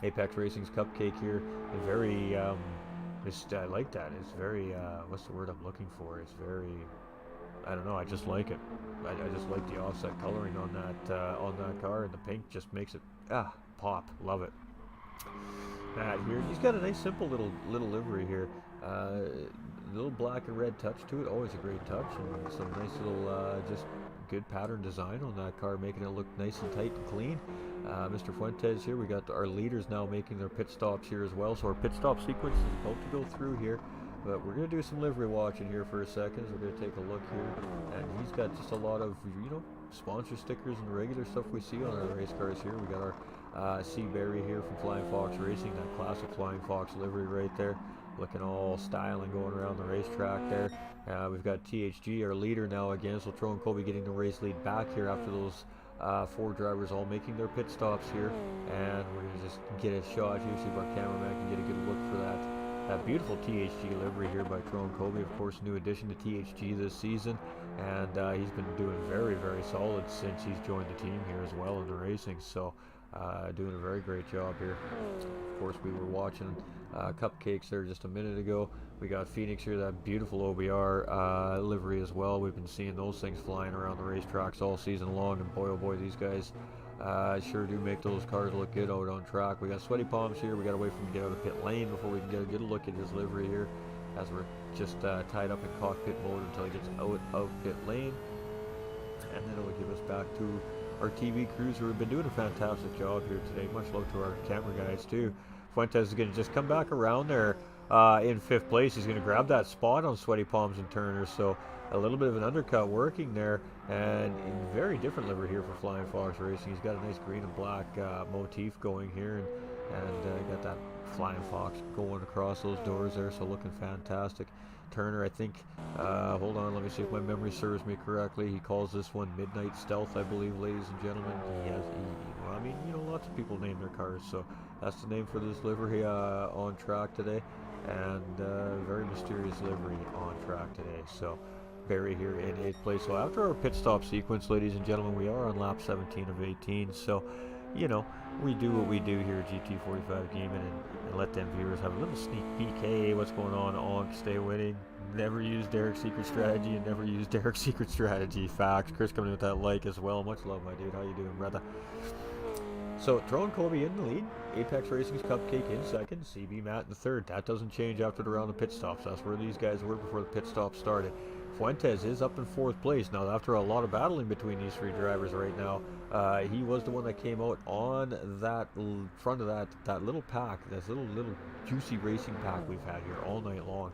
Apex Racing's Cupcake here, very, I like that. It's very, what's the word I'm looking for? It's very, I don't know, I just like it. I just like the offset coloring on that car, and the pink just makes it, pop. Love it. Matt here, he's got a nice simple little livery here. Little black and red touch to it, always a great touch, and some nice little just good pattern design on that car, making it look nice and tight and clean. Mr. Fuentes here, we got our leaders now making their pit stops here as well, so our pit stop sequence is about to go through here, but we're going to do some livery watching here for a second. So we're going to take a look here, and he's got just a lot of, sponsor stickers and the regular stuff we see on our race cars here. We got our Seaberry here from Flying Fox Racing, that classic Flying Fox livery right there, looking all style and going around the racetrack there. We've got THG, our leader now again, so Tron Colby getting the race lead back here after those 4 drivers all making their pit stops here, and we're going to just get a shot here, see if our cameraman can get a good look for that beautiful THG livery here by Tron Colby. Of course, new addition to THG this season, and he's been doing very, very solid since he's joined the team here as well in the racing, so doing a very great job here. Of course, we were watching Cupcakes there just a minute ago. We got Phoenix here, that beautiful OBR livery as well. We've been seeing those things flying around the racetracks all season long, and boy oh boy, these guys sure do make those cars look good out on track. We got Sweaty Palms here. We got to wait for him to get out of pit lane before we can get a good look at his livery here, as we're just tied up in cockpit mode until he gets out of pit lane, and then it'll give us back to our TV crews who have been doing a fantastic job here today. Much love to our camera guys too. Fuentes is going to just come back around there in 5th place. He's going to grab that spot on Sweaty Palms and Turner, so a little bit of an undercut working there, and very different livery here for Flying Fox Racing. He's got a nice green and black motif going here, and got that Flying Fox going across those doors there, so looking fantastic. Turner, I think, hold on, let me see if my memory serves me correctly. He calls this one Midnight Stealth, I believe, ladies and gentlemen. Well, I mean, you know, lots of people name their cars, so that's the name for this livery on track today. And very mysterious livery on track today. So Barry here in 8th place. So after our pit stop sequence, ladies and gentlemen, we are on lap 17 of 18. So, you know, we do what we do here at GT45 Gaming and let them viewers have a little sneak peek. Hey, what's going on? Onk, stay winning. Never use Derek's secret strategy and never use Derek's secret strategy. Facts. Chris coming in with that like as well. Much love, my dude. How you doing, brother? So, Tyrone Colby in the lead, Apex Racing's Cupcake in second, CB Matt in third. That doesn't change after the round of pit stops. That's where these guys were before the pit stop started. Fuentes is up in 4th place. Now, after a lot of battling between these three drivers right now, he was the one that came out on that front of that little pack, this little juicy racing pack we've had here all night long.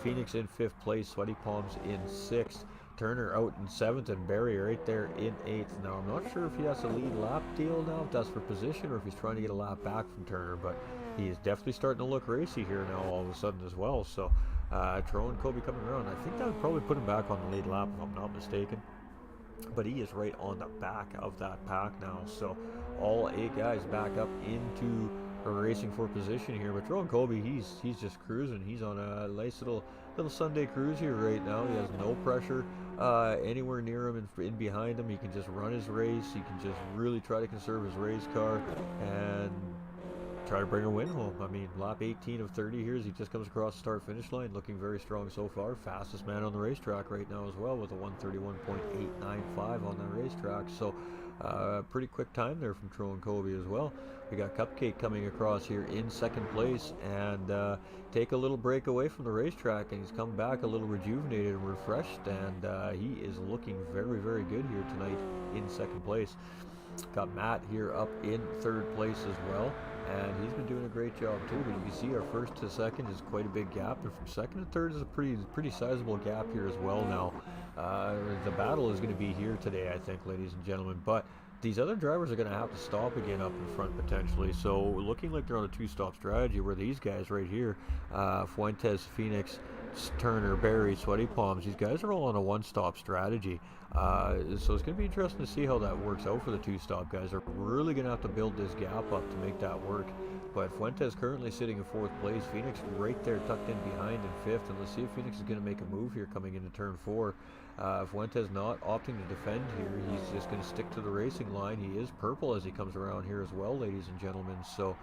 Phoenix in 5th place, Sweaty Palms in 6th. Turner out in 7th, and Barry right there in 8th. Now, I'm not sure if he has a lead lap deal now, if that's for position, or if he's trying to get a lap back from Turner, but he is definitely starting to look racy here now all of a sudden as well. So, Tyrone Colby coming around. I think that would probably put him back on the lead lap, if I'm not mistaken. But he is right on the back of that pack now. So, all 8 guys back up into racing for position here. But Tyrone Colby, he's just cruising. He's on a nice little Sunday cruise here right now. He has no pressure anywhere near him and in behind him. He can just run his race. He can just really try to conserve his race car and try to bring a win home. I mean, lap 18 of 30 here as he just comes across the start-finish line, looking very strong so far. Fastest man on the racetrack right now as well, with a 1:31.895 on the racetrack. So pretty quick time there from Tyrone Colby as well. We got Cupcake coming across here in 2nd place and take a little break away from the racetrack, and he's come back a little rejuvenated and refreshed, and he is looking very, very good here tonight in 2nd place. Got Matt here up in 3rd place as well, and he's been doing a great job too. But you can see our 1st to 2nd is quite a big gap, and from 2nd to 3rd is a pretty sizable gap here as well now. The battle is going to be here today, I think, ladies and gentlemen, but these other drivers are going to have to stop again up in front potentially. So looking like they're on a 2-stop strategy, where these guys right here, Fuentes, Phoenix, Turner, Barry, Sweaty Palms, these guys are all on a 1-stop strategy. So it's going to be interesting to see how that works out for the 2-stop guys. They're really going to have to build this gap up to make that work. But Fuentes currently sitting in 4th place. Phoenix right there tucked in behind in 5th. And let's see if Phoenix is going to make a move here coming into turn 4. Fuentes not opting to defend here. He's just going to stick to the racing line. He is purple as he comes around here as well, ladies and gentlemen. So,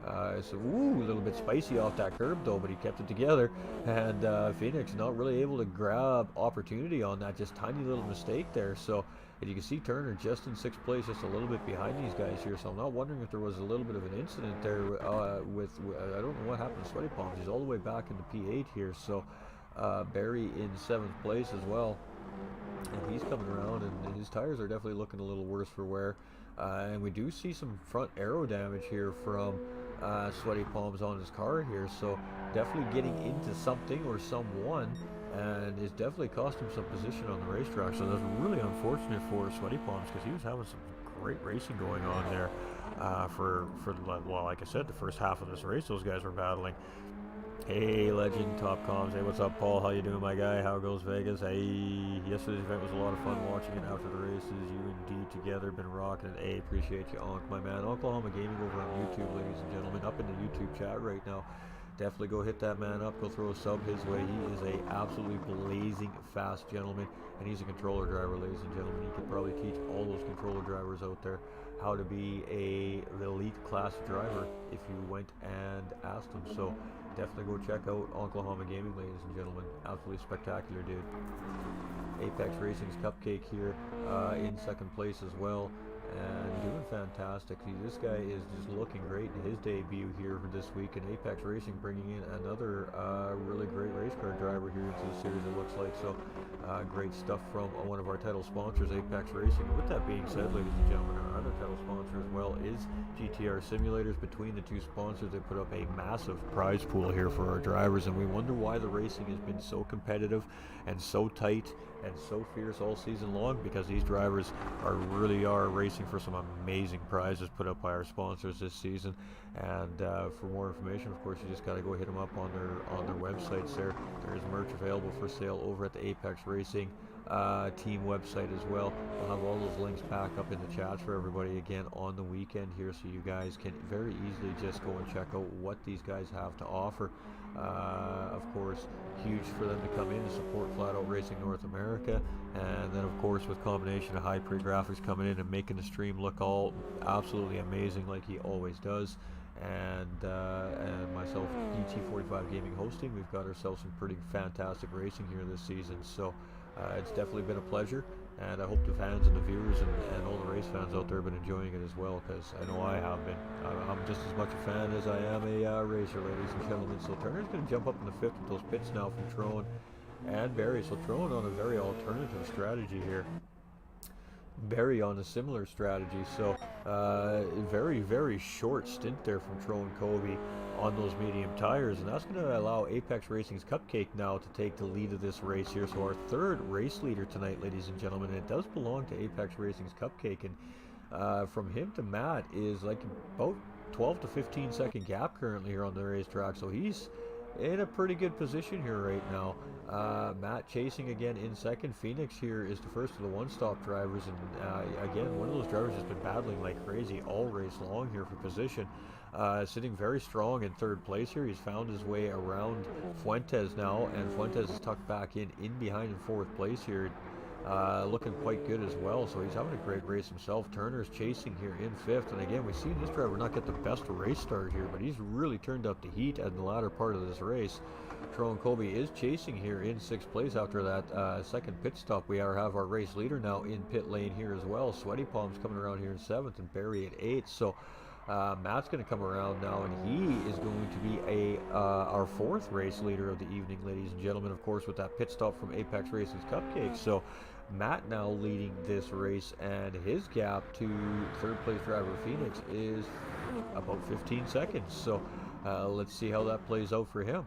a little bit spicy off that curb though, but he kept it together. And Phoenix not really able to grab opportunity on that just tiny little mistake there. So, and you can see Turner just in 6th place, just a little bit behind these guys here. So I'm not wondering if there was a little bit of an incident there with I don't know what happened to Sweaty Palms. He's all the way back into P8 here. So Barry in 7th place as well. And he's coming around, and his tires are definitely looking a little worse for wear. And we do see some front aero damage here from Sweaty Palms on his car here. So definitely getting into something or someone, and it's definitely cost him some position on the racetrack. So that's really unfortunate for Sweaty Palms, because he was having some great racing going on there for well, like I said, the first half of this race those guys were battling. Hey, Legend, Top Comms. Hey, what's up, Paul? How you doing, my guy? How goes Vegas? Hey, yesterday's event was a lot of fun watching it after the races. You and D together been rocking it. Hey, appreciate you, Onk, my man. Oklahoma Gaming over on YouTube, ladies and gentlemen, up in the YouTube chat right now. Definitely go hit that man up. Go throw a sub his way. He is a absolutely blazing fast gentleman, and he's a controller driver, ladies and gentlemen. He could probably teach all those controller drivers out there how to be a elite class driver if you went and asked them. So definitely go check out Oklahoma Gaming, ladies and gentlemen. Absolutely spectacular dude. Apex Racing's Cupcake here in 2nd place as well, and doing fantastic. This guy is just looking great in his debut here for this week, and Apex Racing bringing in another really great race car driver here into the series, it looks like. So great stuff from one of our title sponsors, Apex Racing. With that being said, ladies and gentlemen, our other title sponsor as well is GTR Simulators. Between the two sponsors, they put up a massive prize pool here for our drivers, and we wonder why the racing has been so competitive and so tight and so fierce all season long, because these drivers really are racing Racing for some amazing prizes put up by our sponsors this season. And for more information, of course, you just got to go hit them up on their websites there. There is merch available for sale over at the Apex Racing team website as well. We'll have all those links back up in the chats for everybody again on the weekend here, so you guys can very easily just go and check out what these guys have to offer. Of course, huge for them to come in and support Flat Out Racing North America, and then of course with combination of high pre-graphics coming in and making the stream look all absolutely amazing like he always does. And myself, GT45 Gaming hosting, we've got ourselves some pretty fantastic racing here this season, so it's definitely been a pleasure, and I hope the fans and the viewers and all the race fans out there have been enjoying it as well, because I know I have been. I'm just as much a fan as I am a racer, ladies and gentlemen. So Turner's going to jump up in the 5th with those pits now from Trone and Barry. So Trone on a very alternative strategy here. Barry on a similar strategy, so very short stint there from Trone Kobe on those medium tires, and that's going to allow Apex Racing's Cupcake now to take the lead of this race here. So our 3rd race leader tonight, ladies and gentlemen, and it does belong to Apex Racing's Cupcake, and from him to Matt is like about 12 to 15 second gap currently here on the racetrack, so he's in a pretty good position here right now. Matt chasing again in 2nd. Phoenix here is the first of the one-stop drivers, and again, one of those drivers has been battling like crazy all race long here for position. Sitting very strong in 3rd place here. He's found his way around Fuentes now, and Fuentes is tucked back in behind in 4th place here. Looking quite good as well, so he's having a great race himself. Turner's chasing here in 5th, and again, we've seen this driver not get the best race start here, but he's really turned up the heat in the latter part of this race. Trone Kobe is chasing here in 6th place after that 2nd pit stop. We have our race leader now in pit lane here as well. Sweaty Palms coming around here in 7th, and Barry at 8th. So Matt's going to come around now, and he is going to be our 4th race leader of the evening, ladies and gentlemen, of course, with that pit stop from Apex Racing's Cupcake. So Matt now leading this race, and his gap to 3rd place driver Phoenix is about 15 seconds. So let's see how that plays out for him.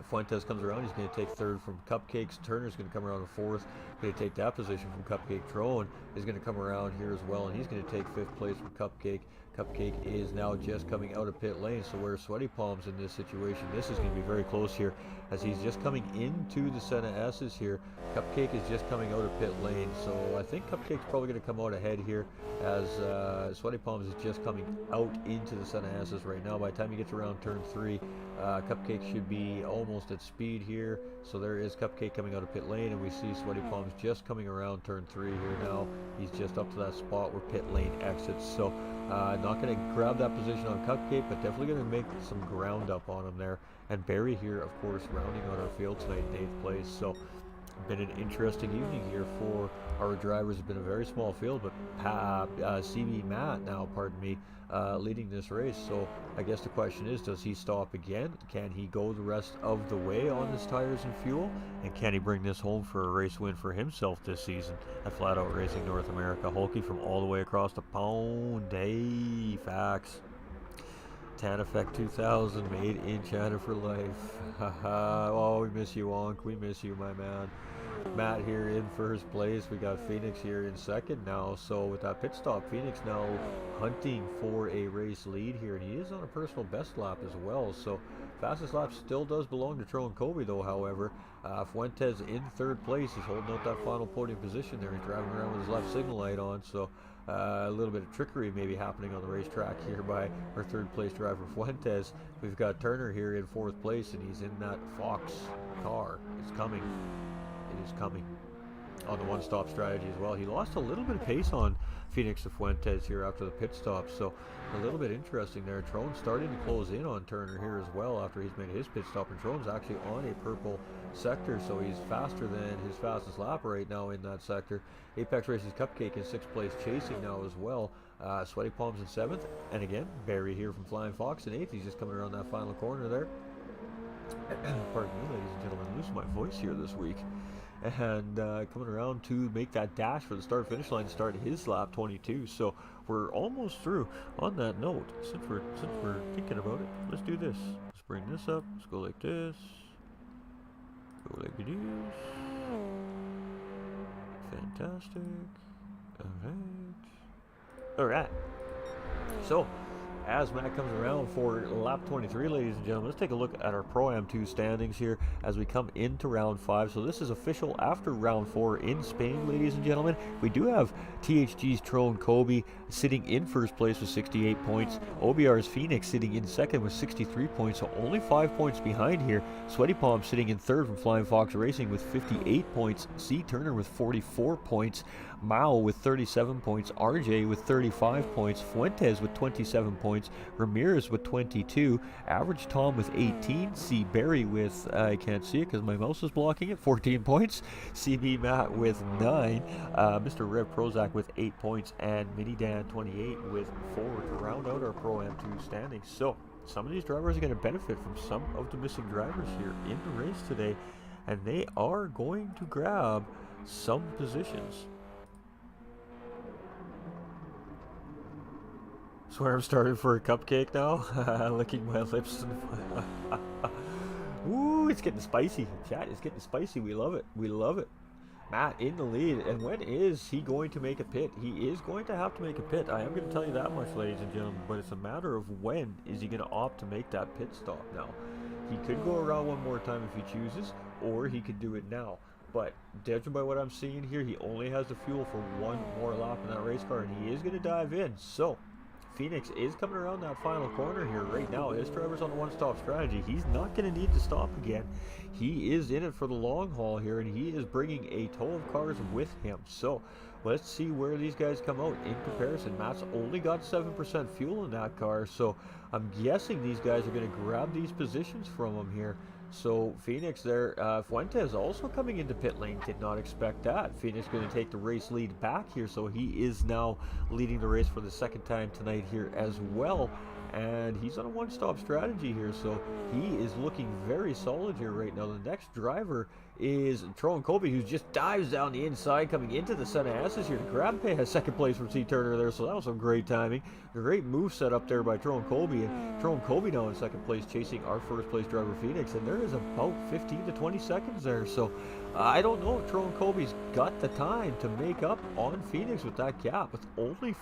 Fuentes comes around, he's going to take 3rd from Cupcakes. Turner's going to come around to 4th, going to take that position from Cupcake. Trone is going to come around here as well, and he's going to take 5th place from Cupcake. Cupcake is now just coming out of pit lane, so where's Sweaty Palms in this situation? This is going to be very close here, as he's just coming into the Senna S's here. Cupcake is just coming out of pit lane, so I think Cupcake's probably going to come out ahead here, as Sweaty Palms is just coming out into the Senna S's right now. By the time he gets around turn 3, Cupcake should be almost at speed here, so there is Cupcake coming out of pit lane, and we see Sweaty Palms just coming around turn 3 here now. He's just up to that spot where pit lane exits, so not going to grab that position on Cupcake, but definitely going to make some ground up on him there. And Barry here, of course, rounding out our field tonight in 8th place. So been an interesting evening here for our drivers. It's been a very small field, but CB Matt now, pardon me, leading this race. So I guess the question is, does he stop again? Can he go the rest of the way on his tires and fuel? And can he bring this home for a race win for himself this season at Flat Out Racing North America? Hulky from all the way across the pond. Hey, facts. Tan Effect 2000, made in China for life. Haha. Oh, we miss you, Wonk. We miss you, my man. Matt here in 1st place. We got Phoenix here in 2nd now. So with that pit stop, Phoenix now hunting for a race lead here, and he is on a personal best lap as well. So fastest lap still does belong to Trone Kobe though, however. Fuentes in 3rd place. He's holding out that final podium position there. He's driving around with his left signal light on, so a little bit of trickery maybe happening on the racetrack here by our 3rd place driver Fuentes. We've got Turner here in 4th place, and he's in that Fox car. It's coming. It is coming on the one-stop strategy as well. He lost a little bit of pace on Phoenix to Fuentes here after the pit stop, so a little bit interesting there. Trone's starting to close in on Turner here as well after he's made his pit stop, and Trone's actually on a purple sector, so he's faster than his fastest lap right now in that sector. Apex Racing's Cupcake in 6th place chasing now as well. Sweaty Palms in 7th, and again Barry here from Flying Fox in 8th. He's just coming around that final corner there. Pardon me, ladies and gentlemen, I'm losing my voice here this week. And coming around to make that dash for the start-finish line to start his lap 22. So we're almost through. On that note, since we're thinking about it, let's do this. Let's bring this up. Let's go like this. Go like this. Fantastic. Alright. All right. So, as Matt comes around for lap 23, ladies and gentlemen, let's take a look at our Pro-Am 2 standings here as we come into round 5. So this is official after round 4 in Spain, ladies and gentlemen. We do have THG's Tron Kobe sitting in first place with 68 points. OBR's Phoenix sitting in second with 63 points, so only 5 points behind here. Sweaty Palm sitting in third from Flying Fox Racing with 58 points. C. Turner with 44 points. Mao with 37 points. RJ with 35 points. Fuentes with 27 points. Ramirez with 22. Average Tom with 18. C. Barry with, I can't see it because my mouse is blocking it, 14 points. CB Matt with 9. Mr. Rev Prozac with 8 points. And Mini Dan 28 with 4 to round out our Pro-Am 2 standings. So, some of these drivers are going to benefit from some of the missing drivers here in the race today. And they are going to grab some positions. Swear I'm starting for a cupcake now. Licking my lips. Ooh, it's getting spicy. Chat, it's getting spicy. We love it. We love it. Matt in the lead. And when is he going to make a pit? He is going to have to make a pit. I am going to tell you that much, ladies and gentlemen. But it's a matter of when is he going to opt to make that pit stop now. He could go around one more time if he chooses, or he could do it now. But judging by what I'm seeing here, he only has the fuel for one more lap in that race car, and he is going to dive in. So Phoenix is coming around that final corner here right now. His driver's on a one-stop strategy. He's not going to need to stop again. He is in it for the long haul here, and he is bringing a tow of cars with him. So let's see where these guys come out in comparison. Matt's only got 7% fuel in that car, so I'm guessing these guys are going to grab these positions from him here. So Phoenix there, Fuentes also coming into pit lane, did not expect that. Phoenix going to take the race lead back here, so he is now leading the race for the second time tonight here as well. And he's on a one-stop strategy here, so he is looking very solid here right now. The next driver is Tron Kobe, who just dives down the inside, coming into the set of S's here to grab a second place from C. Turner there, so that was some great timing. Great move set up there by Tron Kobe, and Tron Kobe now in second place, chasing our first place driver Phoenix, and there is about 15 to 20 seconds there, so I don't know if Tron Kobe's got the time to make up on Phoenix with that gap, with only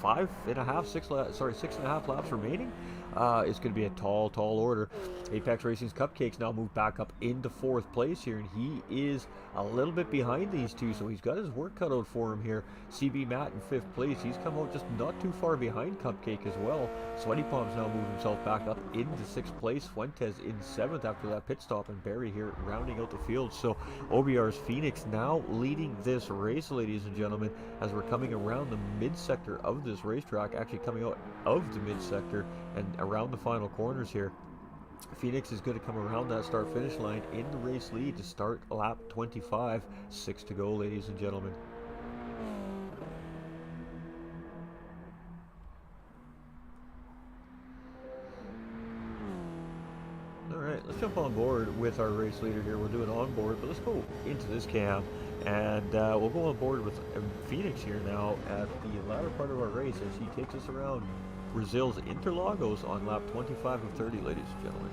6.5 laps remaining. It's going to be a tall order. Apex Racing's Cupcakes now moved back up into fourth place here, and he is a little bit behind these two, so he's got his work cut out for him here. CB Matt in fifth place. He's come out just not too far behind Cupcake as well. Sweaty Palms now moved himself back up into sixth place. Fuentes in seventh after that pit stop, and Barry here rounding out the field. So OBR's Phoenix now leading this race, ladies and gentlemen, as we're coming around the mid-sector of this racetrack, actually coming out of the mid-sector and around the final corners here. Phoenix is going to come around that start-finish line in the race lead to start lap 25. 6 to go, ladies and gentlemen. Alright, let's jump on board with our race leader here. We'll do it on board, but let's go into this cam, and we'll go on board with Phoenix here now at the latter part of our race as he takes us around Brazil's Interlagos on lap 25 of 30, ladies and gentlemen.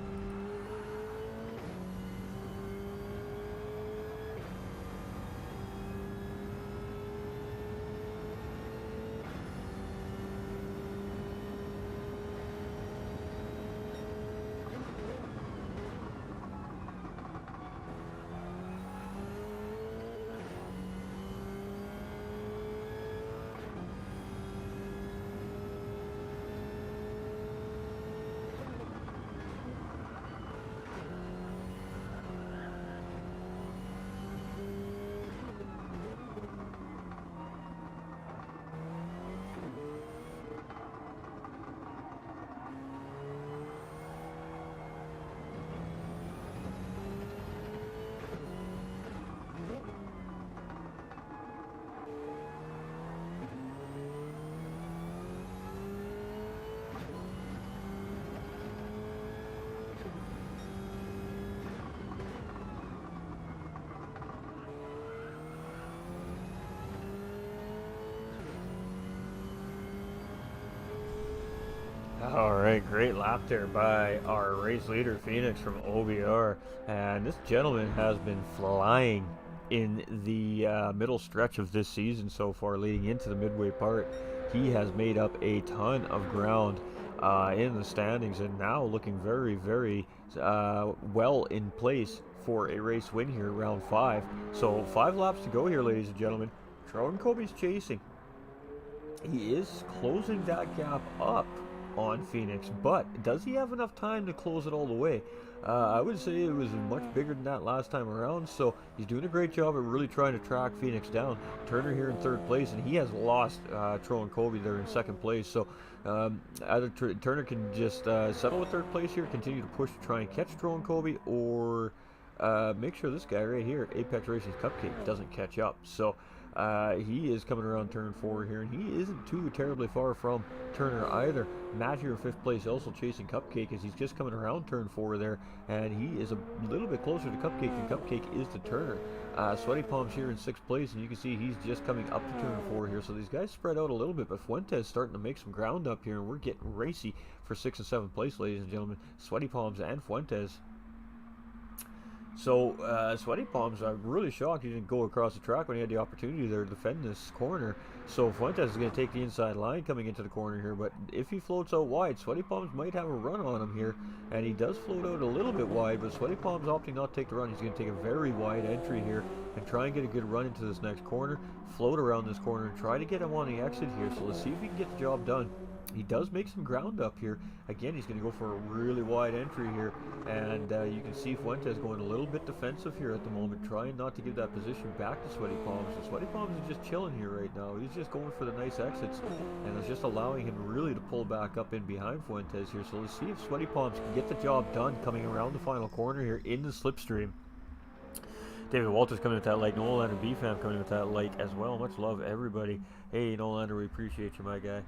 Alright, great lap there by our race leader Phoenix from OBR, and this gentleman has been flying in the middle stretch of this season so far, leading into the midway part. He has made up a ton of ground in the standings, and now looking very, very well in place for a race win here, round 5. So 5 laps to go here, ladies and gentlemen. Tron Kobe's chasing. He is closing that gap up on Phoenix, but does he have enough time to close it all the way? I would say it was much bigger than that last time around, so he's doing a great job at really trying to track Phoenix down. Turner here in 3rd place, and he has lost Tron Kobe there in 2nd place, so either Turner can just settle with 3rd place here, continue to push to try and catch Tron Kobe, or make sure this guy right here, Apex Racing's Cupcake, doesn't catch up. So he is coming around turn 4 here, and he isn't too terribly far from Turner either. Matt here in 5th place, also chasing Cupcake, as he's just coming around turn 4 there, and he is a little bit closer to Cupcake than Cupcake is to Turner. Sweaty Palms here in 6th place, and you can see he's just coming up to turn 4 here, so these guys spread out a little bit, but Fuentes starting to make some ground up here, and we're getting racy for 6th and 7th place, ladies and gentlemen. Sweaty Palms and Fuentes. So, Sweaty Palms, I'm really shocked he didn't go across the track when he had the opportunity there to defend this corner. So, Fuentes is going to take the inside line coming into the corner here, but if he floats out wide, Sweaty Palms might have a run on him here, and he does float out a little bit wide, but Sweaty Palms opting not to take the run. He's going to take a very wide entry here and try and get a good run into this next corner, float around this corner, and try to get him on the exit here. So, let's see if he can get the job done. He does make some ground up here. Again, he's going to go for a really wide entry here, and you can see Fuentes going a little bit defensive here at the moment, trying not to give that position back to Sweaty Palms. So Sweaty Palms is just chilling here right now. He's just going for the nice exits, and it's just allowing him really to pull back up in behind Fuentes here. So let's see if Sweaty Palms can get the job done coming around the final corner here in the slipstream. David Walters coming with that light. Nolander B-Fam coming with that light as well. Much love, everybody. Hey, Nolander, we appreciate you, my guy.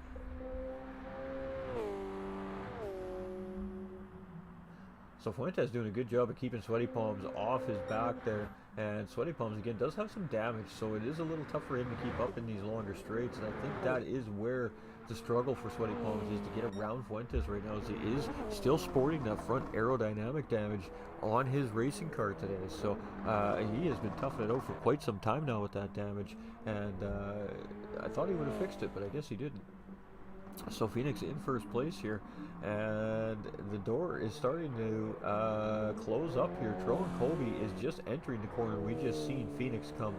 So Fuentes doing a good job of keeping Sweaty Palms off his back there, and Sweaty Palms again does have some damage, so it is a little tough for him to keep up in these longer straights, and I think that is where the struggle for Sweaty Palms is, to get around Fuentes right now, as he is still sporting that front aerodynamic damage on his racing car today. So he has been toughing it out for quite some time now with that damage, and I thought he would have fixed it, but I guess he didn't. So Phoenix in 1st place here, and the door is starting to close up here. Tron Kobe is just entering the corner. We just seen Phoenix come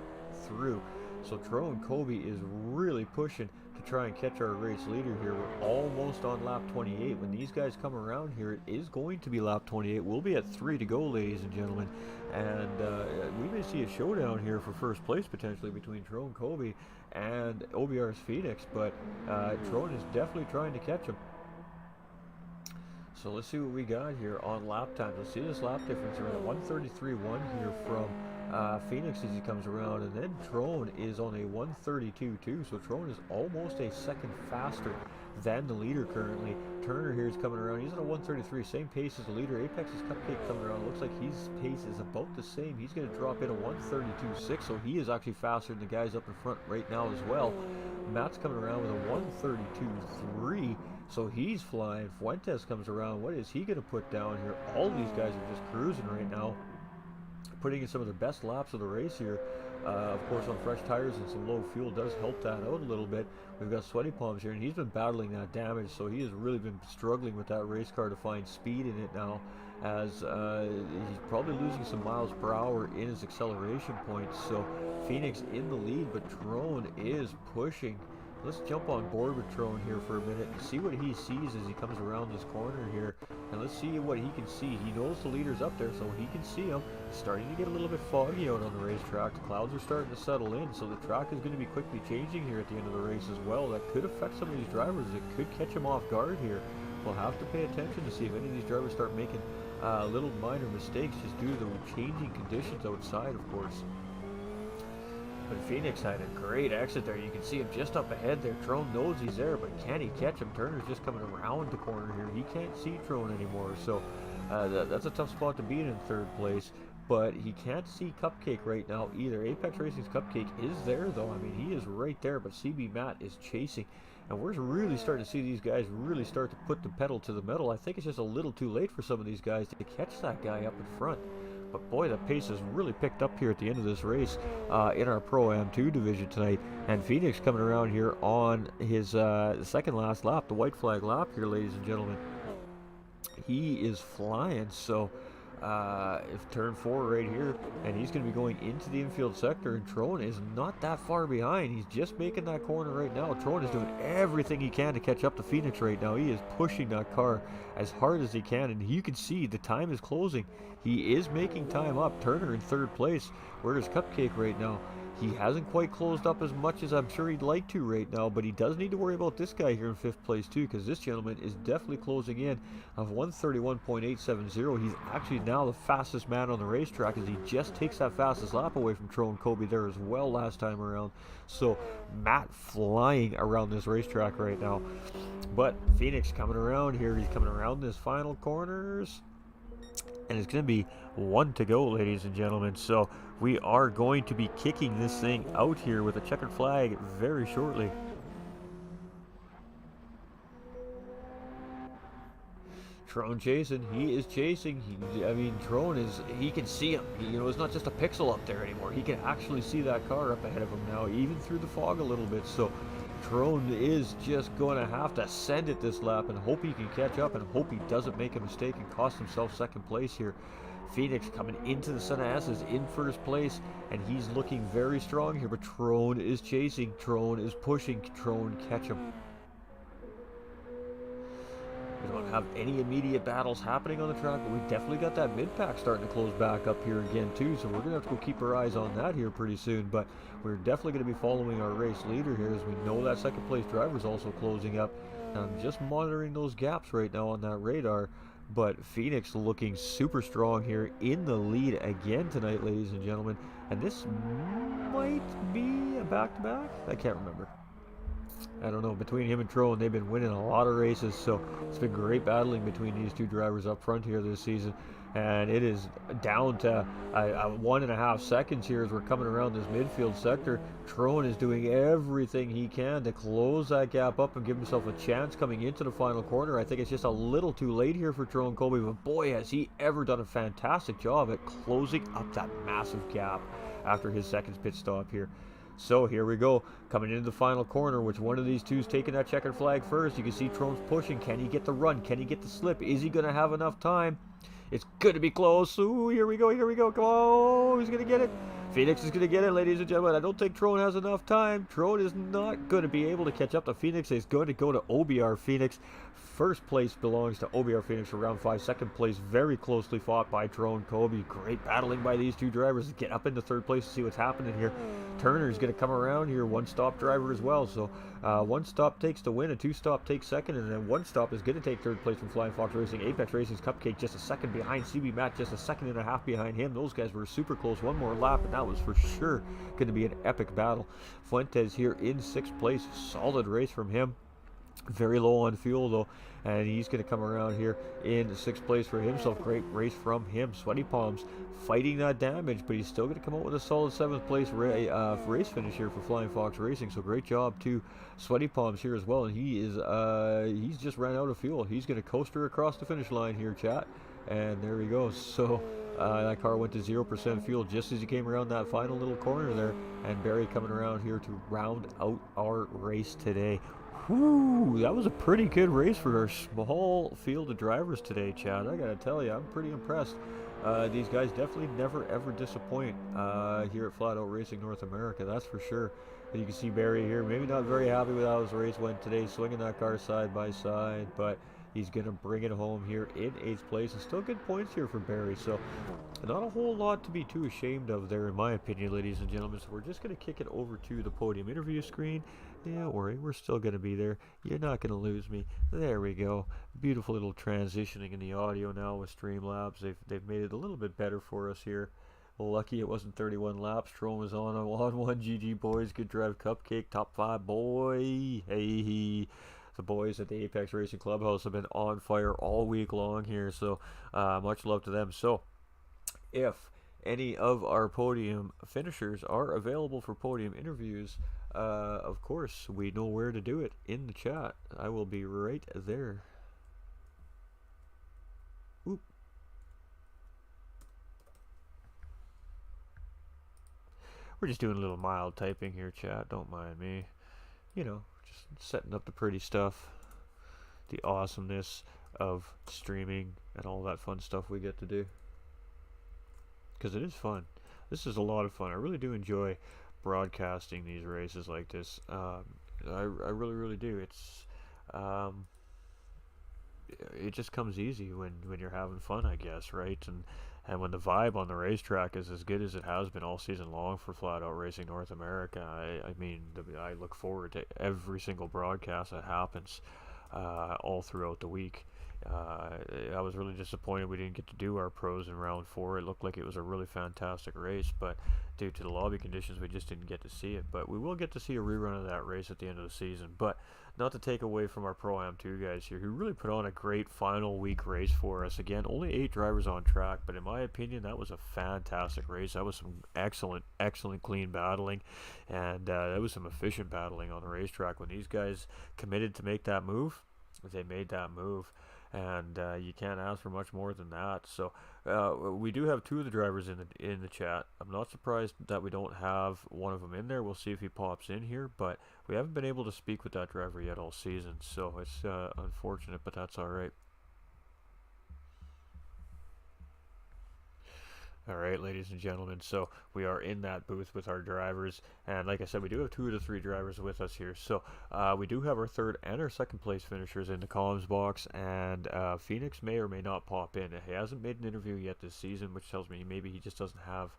through. So Tron Kobe is really pushing to try and catch our race leader here. We're almost on lap 28. When these guys come around here, it is going to be lap 28. We'll be at 3 to go, ladies and gentlemen. And we may see a showdown here for 1st place potentially between Tron Kobe and OBR's Phoenix, but Tron is definitely trying to catch him. So let's see what we got here on lap times. Let's see this lap difference around 133.1 here from Phoenix as he comes around, and then Tron is on a 132.2, so Tron is almost a second faster than the leader currently. Turner here is coming around. He's at a 133, same pace as the leader. Apex's Cupcake coming around. Looks like his pace is about the same. He's going to drop in a 132.6, so he is actually faster than the guys up in front right now as well. Matt's coming around with a 132.3, so he's flying. Fuentes comes around. What is he going to put down here? All these guys are just cruising right now, putting in some of their best laps of the race here. Of course, on fresh tires and some low fuel does help that out a little bit. We've got Sweaty Palms here, and he's been battling that damage, so he has really been struggling with that race car to find speed in it now, as he's probably losing some miles per hour in his acceleration points. So Phoenix in the lead, but Tron is pushing. Let's jump on board with Tron here for a minute and see what he sees as he comes around this corner here. And let's see what he can see. He knows the leader's up there, so he can see him. It's starting to get a little bit foggy out on the racetrack. The clouds are starting to settle in, so the track is going to be quickly changing here at the end of the race as well. That could affect some of these drivers. It could catch them off guard here. We'll have to pay attention to see if any of these drivers start making little minor mistakes just due to the changing conditions outside, of course. But Phoenix had a great exit there. You can see him just up ahead there. Tron knows he's there, but can he catch him? Turner's just coming around the corner here. He can't see Tron anymore, so that's a tough spot to be in 3rd place. But he can't see Cupcake right now either. Apex Racing's Cupcake is there, though. I mean, he is right there, but CB Matt is chasing. And we're really starting to see these guys really start to put the pedal to the metal. I think it's just a little too late for some of these guys to catch that guy up in front. But boy, the pace has really picked up here at the end of this race in our Pro-Am 2 division tonight. And Phoenix coming around here on his second last lap, the white flag lap here, ladies and gentlemen. He is flying, so if turn 4 right here, and he's going to be going into the infield sector, and Trone is not that far behind. He's just making that corner right now. Trone is doing everything he can to catch up to Phoenix right now. He is pushing that car as hard as he can, and you can see the time is closing. He is making time up. Turner in third place. Where's Cupcake right now? He hasn't quite closed up as much as I'm sure he'd like to right now, but he does need to worry about this guy here in 5th place too, because this gentleman is definitely closing in of 131.870. He's actually now the fastest man on the racetrack, as he just takes that fastest lap away from Tron Kobe there as well last time around. So Matt flying around this racetrack right now. But Phoenix coming around here. He's coming around this final corners. And it's going to be 1 to go, ladies and gentlemen. So we are going to be kicking this thing out here with a checkered flag very shortly. Trone chasing. He is chasing. I mean, Trone is, he can see him. You know, it's not just a pixel up there anymore. He can actually see that car up ahead of him now, even through the fog a little bit. So Trone is just going to have to send it this lap and hope he can catch up and hope he doesn't make a mistake and cost himself 2nd place here. Phoenix coming into the Senna S is in 1st place, and he's looking very strong here, but Trone is chasing. Trone is pushing. Trone catch him. We don't have any immediate battles happening on the track, but we definitely got that mid-pack starting to close back up here again too, so we're going to have to go keep our eyes on that here pretty soon. But we're definitely going to be following our race leader here, as we know that 2nd place driver is also closing up. And I'm just monitoring those gaps right now on that radar, but Phoenix looking super strong here in the lead again tonight, ladies and gentlemen. And this might be a back-to-back? I can't remember. I don't know, between him and Trone, they've been winning a lot of races, so it's been great battling between these two drivers up front here this season. And it is down to 1.5 seconds here as we're coming around this midfield sector. Trone is doing everything he can to close that gap up and give himself a chance coming into the final corner. I think it's just a little too late here for Trone Kobe, but boy, has he ever done a fantastic job at closing up that massive gap after his 2nd pit stop here. So here we go, coming into the final corner. Which one of these two is taking that checkered flag first? You can see Trone's pushing. Can he get the run? Can he get the slip? Is he going to have enough time? It's going to be close. Ooh, here we go, here we go. Come on, he's going to get it. Phoenix is going to get it, ladies and gentlemen. I don't think Trone has enough time. Trone is not going to be able to catch up to Phoenix. He's going to go to OBR Phoenix. 1st place belongs to OBR Phoenix for round 5. 2nd place very closely fought by Trone Kobe. Great battling by these two drivers to get up into 3rd place to see what's happening here. Turner's going to come around here, 1-stop driver as well. So 1 stop takes the win, a 2-stop takes 2nd, and then 1 stop is going to take 3rd place from Flying Fox Racing. Apex Racing's Cupcake just a 2nd behind. CB Matt just a 2.5 behind him. Those guys were super close. 1 more lap, and that was for sure going to be an epic battle. Fuentes here in 6th place. Solid race from him. Very low on fuel though, and he's going to come around here in 6th place for himself. Great race from him. Sweaty Palms fighting that damage, but he's still going to come out with a solid 7th place race finish here for Flying Fox Racing. So great job to Sweaty Palms here as well. And he is he's just ran out of fuel. He's going to coaster across the finish line here, chat. And there he goes. So that car went to 0% fuel just as he came around that final little corner there. And Barry coming around here to round out our race today. Whew, that was a pretty good race for our small field of drivers today, Chad. I gotta tell you, I'm pretty impressed. These guys definitely never ever disappoint here at Flat Out Racing North America, that's for sure. And you can see Barry here, maybe not very happy with how his race went today, swinging that car side by side, but he's going to bring it home here in 8th place, and still good points here for Barry. So not a whole lot to be too ashamed of there, in my opinion, ladies and gentlemen. So we're just going to kick it over to the podium interview screen. Don't worry, we're still going to be there. You're not going to lose me. There we go. Beautiful little transitioning in the audio now with Streamlabs. They've made it a little bit better for us here. Lucky it wasn't 31 laps. Trone was on a 1-1 GG boys. Good drive, Cupcake, top 5 boy. Hey. The boys at the Apex Racing Clubhouse have been on fire all week long here, so much love to them. So if any of our podium finishers are available for podium interviews, of course we know where to do it in the chat. I will be right there. Oop. We're just doing a little mild typing here, chat. Don't mind me. You know, just setting up the pretty stuff, the awesomeness of streaming, and all that fun stuff we get to do. Because it is fun. This is a lot of fun. I really do enjoy broadcasting these races like this. I really, really do. Um, it just comes easy when you're having fun, I guess, right? And when the vibe on the racetrack is as good as it has been all season long for Flat Out Racing North America, I mean, I look forward to every single broadcast that happens all throughout the week. I was really disappointed we didn't get to do our pros in round 4. It looked like it was a really fantastic race, but due to the lobby conditions, we just didn't get to see it. But we will get to see a rerun of that race at the end of the season. But not to take away from our Pro-Am 2 guys here, who really put on a great final week race for us. Again, only 8 drivers on track, but in my opinion, that was a fantastic race. That was some excellent clean battling, and that was some efficient battling on the racetrack. When these guys committed to make that move, they made that move, and you can't ask for much more than that. So we do have 2 of the drivers in the chat. I'm not surprised that we don't have one of them in there. We'll see if he pops in here, but we haven't been able to speak with that driver yet all season, so it's unfortunate, but that's all right. All right, ladies and gentlemen, so we are in that booth with our drivers, and like I said, we do have 2 of the 3 drivers with us here. So we do have our 3rd and our 2nd place finishers in the comms box, and Phoenix may or may not pop in. He hasn't made an interview yet this season, which tells me maybe he just doesn't have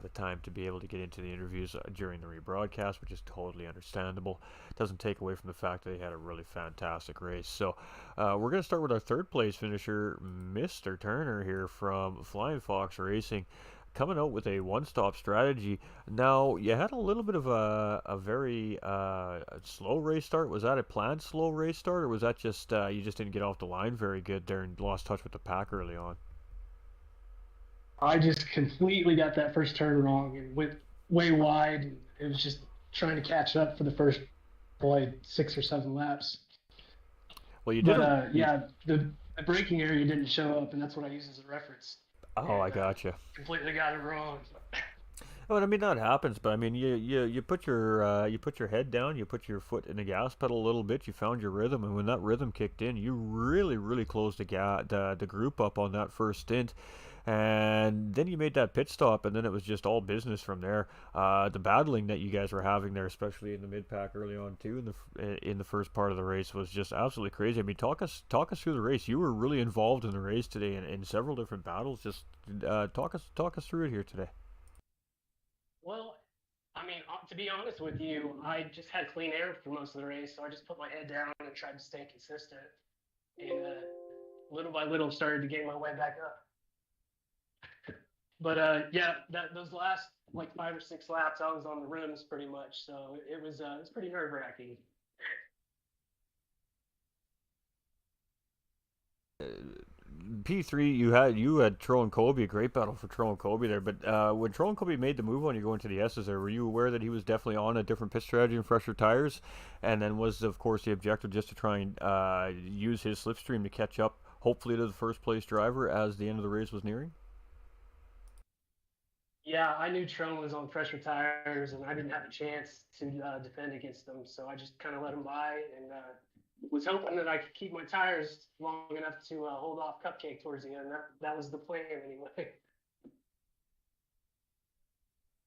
the time to be able to get into the interviews during the rebroadcast, which is totally understandable. Doesn't take away from the fact that he had a really fantastic race. So we're going to start with our 3rd place finisher, Mr. Turner here from Flying Fox Racing, coming out with a one-stop strategy. Now, you had a little bit of a very slow race start. Was that a planned slow race start, or was that just you just didn't get off the line very good there and lost touch with the pack early on? I just completely got that first turn wrong and went way wide. And it was just trying to catch up for the first probably 6 or 7 laps. Well, you did. But yeah, the braking area didn't show up, and that's what I use as a reference. Oh, I And gotcha. completely got it wrong. Well, I mean that happens, but I mean you put your head down, you put your foot in the gas pedal a little bit, you found your rhythm, and when that rhythm kicked in, you really closed the group up on that first stint, and then you made that pit stop, and then it was just all business from there. The battling that you guys were having there, especially in the mid pack early on too, in the first part of the race, was just absolutely crazy. I mean, talk us through the race. You were really involved in the race today in several different battles. Just talk us through it here today. Well, I mean, to be honest with you, I just had clean air for most of the race, so I just put my head down and tried to stay consistent. And little by little, started to gain my way back up. But yeah, those last like 5 or 6 laps, I was on the rims pretty much, so it was pretty nerve wracking. P3, you had Tro and Kobe, a great battle for Tro and Kobe there. But when Tro and Kobe made the move on you going to the S's there, were you aware that he was definitely on a different pit strategy and fresher tires? And then was, of course, the objective just to try and use his slipstream to catch up, hopefully, to the first place driver as the end of the race was nearing? Yeah, I knew Tron was on fresher tires, and I didn't have a chance to defend against them, so I just kind of let him by and was hoping that I could keep my tires long enough to hold off Cupcake towards the end. That was the plan anyway.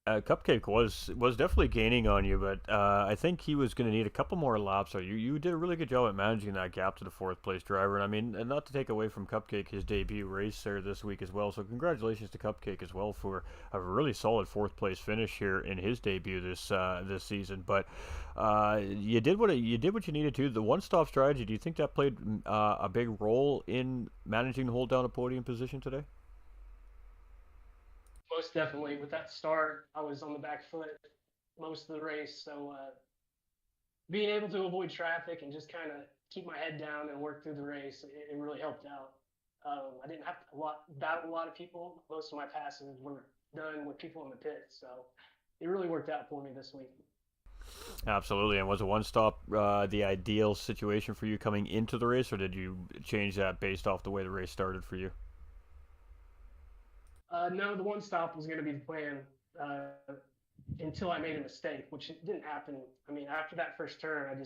Cupcake was definitely gaining on you, but I think he was going to need a couple more laps. So you did a really good job at managing that gap to the 4th place driver. And I mean, and not to take away from Cupcake his debut race there this week as well. So congratulations to Cupcake as well for a really solid 4th place finish here in his debut this season. But you did what you needed to. The one-stop strategy. Do you think that played a big role in managing to hold down a podium position today? Most definitely. With that start, I was on the back foot most of the race, so being able to avoid traffic and just kind of keep my head down and work through the race, it really helped out. I didn't have to battle a lot of people. Most of my passes were done with people in the pit, so it really worked out for me this week. Absolutely. And was a one-stop the ideal situation for you coming into the race, or did you change that based off the way the race started for you? No, the one stop was going to be the plan. until I made a mistake, which didn't happen. I mean, after that first turn,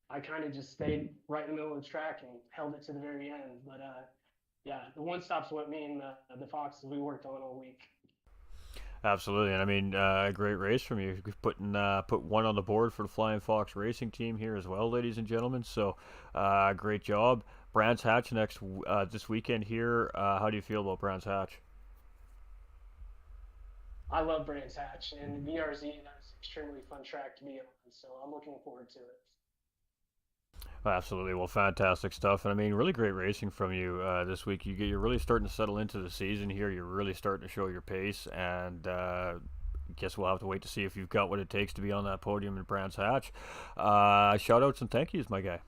I kind of just stayed right in the middle of the track and held it to the very end. But yeah, the one stop's what me and the Foxes we worked on all week. Absolutely, and I mean, a great race from you, put one on the board for the Flying Fox Racing Team here as well, ladies and gentlemen. So, great job, Brands Hatch this weekend here. How do you feel about Brands Hatch? I love Brands Hatch and BRZ. That's an extremely fun track to be on, so I'm looking forward to it. Absolutely, well, fantastic stuff, and I mean, really great racing from you this week. You're really starting to settle into the season here. You're really starting to show your pace, and guess we'll have to wait to see if you've got what it takes to be on that podium in Brands Hatch. Shout outs and thank yous, my guy.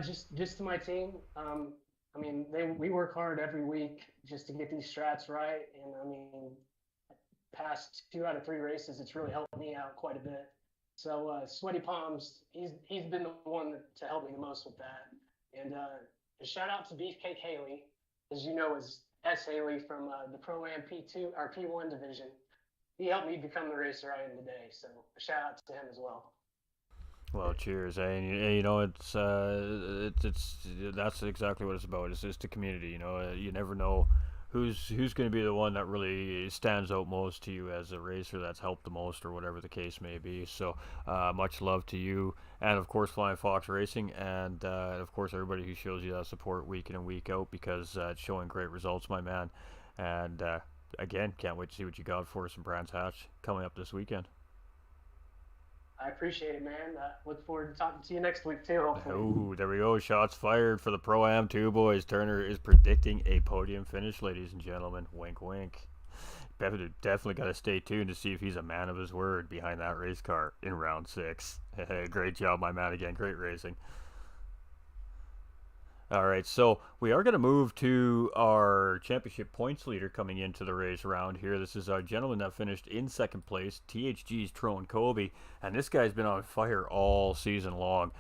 Just to my team. I mean, we work hard every week just to get these strats right, and I mean, past 2 out of 3 races, it's really helped me out quite a bit. So Sweaty Palms, he's been the one to help me the most with that. And a shout out to Beefcake Haley, as you know, is S Haley from the Pro Am P2 or P1 division. He helped me become the racer I am today. So a shout out to him as well. Well, cheers, and you know it's that's exactly what it's about. It's just the community. You know, you never know who's going to be the one that really stands out most to you as a racer that's helped the most, or whatever the case may be. So, much love to you, and of course, Flying Fox Racing, and of course, everybody who shows you that support week in and week out, because it's showing great results, my man. And again, can't wait to see what you got for us in Brands Hatch coming up this weekend. I appreciate it, man. Look forward to talking to you next week too, hopefully. Oh, there we go. Shots fired for the Pro Am 2 boys. Turner is predicting a podium finish, ladies and gentlemen. Wink, wink. Definitely got to stay tuned to see if he's a man of his word behind that race car in round 6. Great job, my man. Again, great racing. All right, so we are going to move to our championship points leader coming into the race round here. This is our gentleman that finished in second place, THG's Trone Kobe, and this guy's been on fire all season long.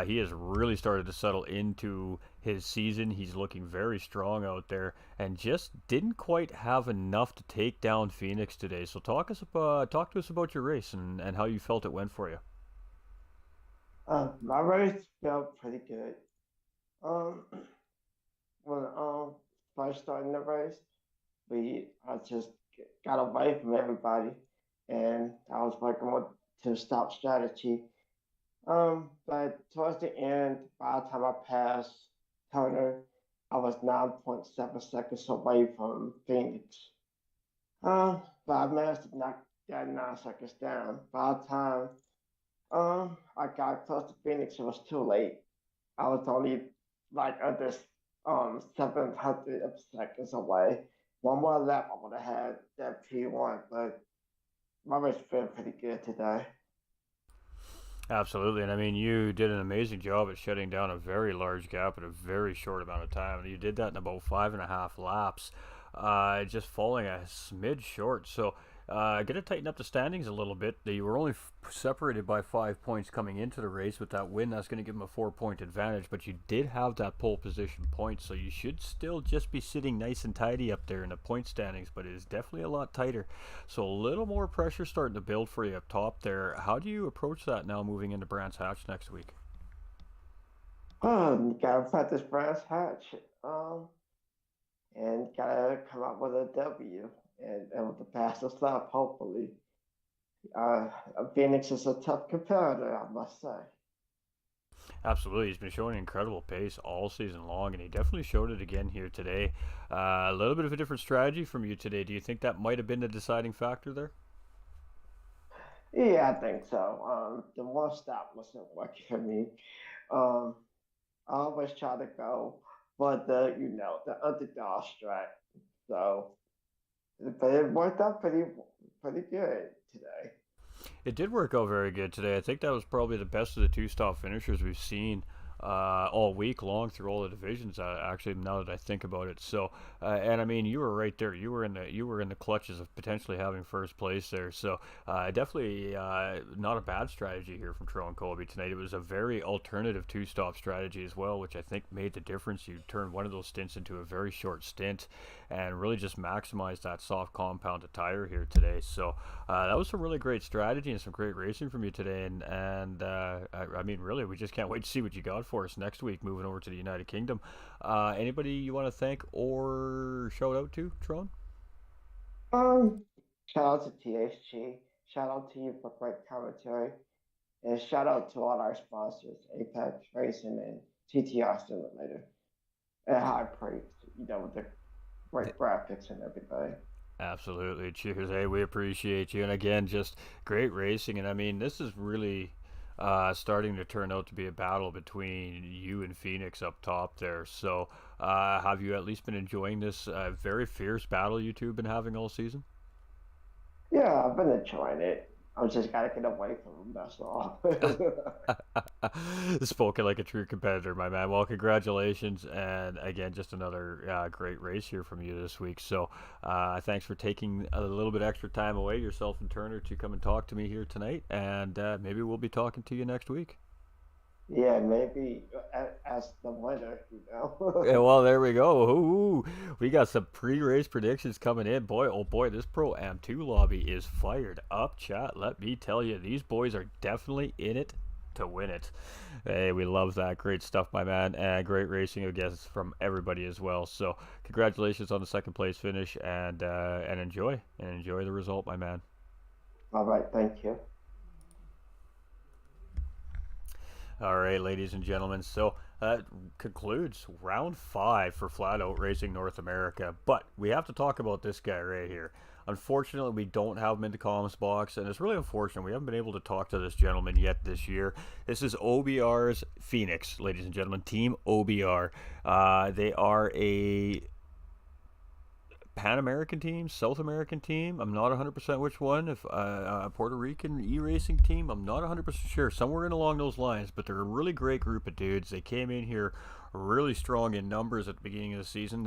He has really started to settle into his season. He's looking very strong out there, and just didn't quite have enough to take down Phoenix today. So talk to us about your race and how you felt it went for you. My race felt pretty good. Um, when first starting the race, I just got away from everybody, and I was working with two-stop strategy. But towards the end, by the time I passed Turner, I was 9.7 seconds away from Phoenix. But I managed to knock that 9 seconds down. By the time I got close to Phoenix, it was too late. I was only like under 700 seconds away. One more lap, I would have had that P1, but my race felt pretty good today. Absolutely, and I mean, you did an amazing job at shutting down a very large gap in a very short amount of time. And you did that in about 5.5 laps, just falling a smidge short. So, got to tighten up the standings a little bit. You were only separated by 5 points coming into the race. With that win, that's going to give them a 4 point advantage. But you did have that pole position point, so you should still just be sitting nice and tidy up there in the point standings. But it is definitely a lot tighter. So a little more pressure starting to build for you up top there. How do you approach that now moving into Brands Hatch next week? You gotta practice brass hatch, and gotta come up with a W and with the pass us up, hopefully. Uh, Phoenix is a tough competitor, I must say. Absolutely, he's been showing incredible pace all season long, and he definitely showed it again here today. A little bit of a different strategy from you today. Do you think that might have been the deciding factor there? Yeah, I think so. The one stop wasn't working for me. Um, I always try to go for the underdog strat. So, but it worked out pretty good today. It did work out very good today. I think that was probably the best of the two stop finishers we've seen all week long through all the divisions. Actually, now that I think about it, so and I mean, you were right there. You were in the clutches of potentially having first place there. So definitely not a bad strategy here from Tyrone Colby tonight. It was a very alternative two-stop strategy as well, which I think made the difference. You turned one of those stints into a very short stint, and really just maximized that soft compounded tire here today. So that was some really great strategy and some great racing from you today. And I mean, really, we just can't wait to see what you got for us next week, moving over to the United Kingdom. Anybody you want to thank or shout out to, Tron? Um, Shout out to THG. Shout out to you for great commentary. And shout out to all our sponsors, Apex Racing and TTR Simulator. And High Praise, with the great graphics and everything. Absolutely. Cheers. Hey, we appreciate you. And again, just great racing. And I mean, this is really starting to turn out to be a battle between you and Phoenix up top there. So, have you at least been enjoying this very fierce battle you two have been having all season? Yeah, I've been enjoying it. I just gotta get away from them, that's all. Spoken like a true competitor, my man. Well, congratulations, and again, just another great race here from you this week. So, thanks for taking a little bit extra time away, yourself and Turner, to come and talk to me here tonight, and maybe we'll be talking to you next week. Yeah, maybe as the winner. Yeah, well, there we go. Ooh, we got some pre-race predictions coming in. Boy, oh boy, this Pro Am 2 lobby is fired up, chat. Let me tell you, these boys are definitely in it to win it. Hey, we love that. Great stuff, my man. And great racing, I guess, from everybody as well. So, congratulations on the second place finish, and enjoy the result, my man. All right, thank you. All right, ladies and gentlemen. So that concludes round 5 for Flat Out Racing North America. But we have to talk about this guy right here. Unfortunately, we don't have him in the comms box, and it's really unfortunate. We haven't been able to talk to this gentleman yet this year. This is OBR's Phoenix, ladies and gentlemen, Team OBR. They are a Pan American team, South American team. I'm not 100% which one. If a Puerto Rican e-racing team, I'm not 100% sure. Somewhere in along those lines, but they're a really great group of dudes. They came in here really strong in numbers at the beginning of the season,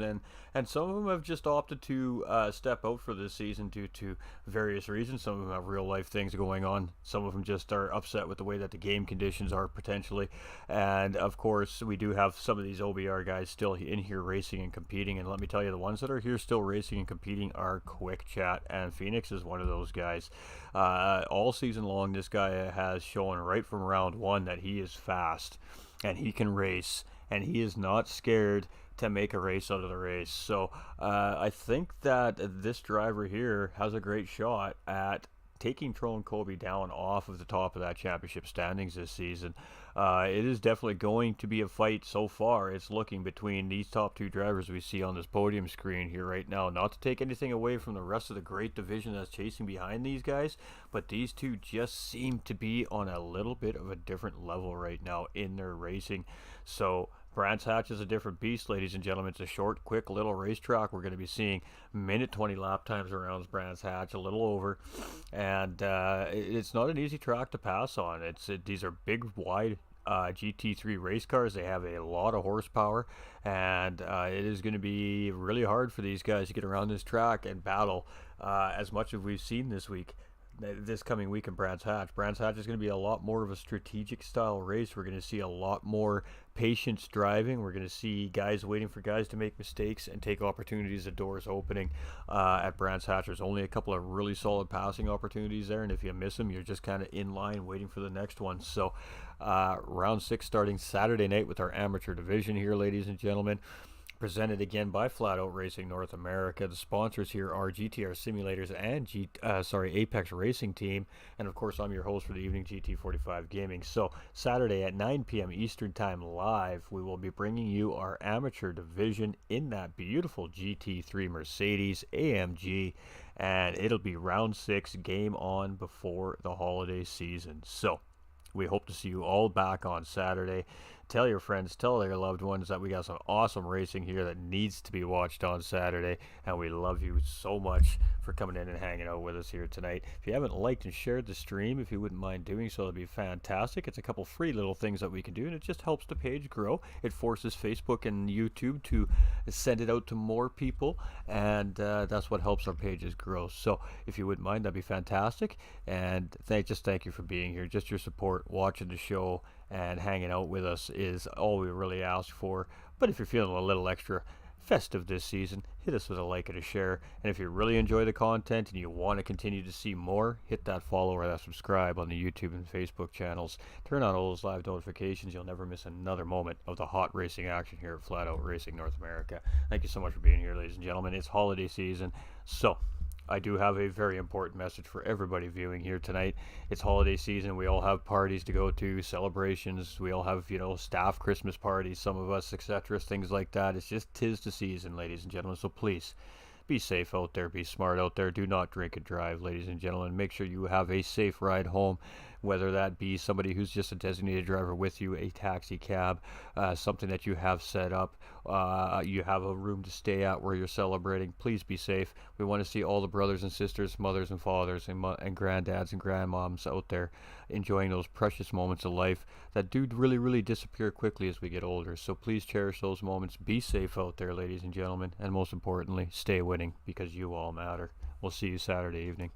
and some of them have just opted to step out for this season due to various reasons. Some of them have real life things going on. Some of them just are upset with the way that the game conditions are potentially. And of course, we do have some of these OBR guys still in here racing and competing. And let me tell you, the ones that are here still racing and competing are quick, chat. And Phoenix is one of those guys. All season long, this guy has shown right from round 1 that he is fast and he can race, and he is not scared to make a race out of the race. So I think that this driver here has a great shot at taking Tyrone Colby down off of the top of that championship standings this season. It is definitely going to be a fight so far. It's looking between these top 2 drivers we see on this podium screen here right now. Not to take anything away from the rest of the great division that's chasing behind these guys, but these two just seem to be on a little bit of a different level right now in their racing. So Brands Hatch is a different beast, ladies and gentlemen. It's a short, quick little racetrack. We're going to be seeing minute 20 lap times around Brands Hatch, a little over. And it's not an easy track to pass on. These are big, wide GT3 race cars. They have a lot of horsepower, and it is going to be really hard for these guys to get around this track and battle as much as we've seen this coming week in Brands Hatch. Brands Hatch is going to be a lot more of a strategic style race. We're going to see a lot more patience driving. We're going to see guys waiting for guys to make mistakes and take opportunities at doors opening at Brands Hatch. There's only a couple of really solid passing opportunities there, and if you miss them, you're just kind of in line waiting for the next one. So round 6 starting Saturday night with our amateur division here, ladies and gentlemen. Presented again by Flat Out Racing North America. The sponsors here are GTR Simulators and Apex Racing Team, and of course I'm your host for the evening, GT45 Gaming. So Saturday at 9 p.m. Eastern Time live, we will be bringing you our amateur division in that beautiful GT3 Mercedes AMG, and it'll be round 6, game on before the holiday season. So we hope to see you all back on Saturday tell your friends, tell their loved ones that we got some awesome racing here that needs to be watched on Saturday, and we love you so much for coming in and hanging out with us here tonight. If you haven't liked and shared the stream, if you wouldn't mind doing so, it'd be fantastic. It's a couple free little things that we can do, and it just helps the page grow. It forces Facebook and YouTube to send it out to more people, and that's what helps our pages grow. So if you wouldn't mind, that'd be fantastic. And thank you for being here. Just your support, watching the show, and hanging out with us is all we really ask for. But if you're feeling a little extra festive this season, hit us with a like and a share. And if you really enjoy the content and you want to continue to see more, hit that follow or that subscribe on the YouTube and Facebook channels. Turn on all those live notifications. You'll never miss another moment of the hot racing action here at Flat Out Racing North America. Thank you so much for being here, ladies and gentlemen. It's holiday season, so I do have a very important message for everybody viewing here tonight. It's holiday season. We all have parties to go to, celebrations. We all have, staff Christmas parties, some of us, etc., things like that. It's just 'tis the season, ladies and gentlemen. So please, be safe out there. Be smart out there. Do not drink and drive, ladies and gentlemen. Make sure you have a safe ride home, whether that be somebody who's just a designated driver with you, a taxi cab, something that you have set up, you have a room to stay at where you're celebrating. Please be safe. We want to see all the brothers and sisters, mothers and fathers, and granddads and grandmoms out there enjoying those precious moments of life that do really, really disappear quickly as we get older. So please cherish those moments. Be safe out there, ladies and gentlemen, and most importantly, stay winning, because you all matter. We'll see you Saturday evening.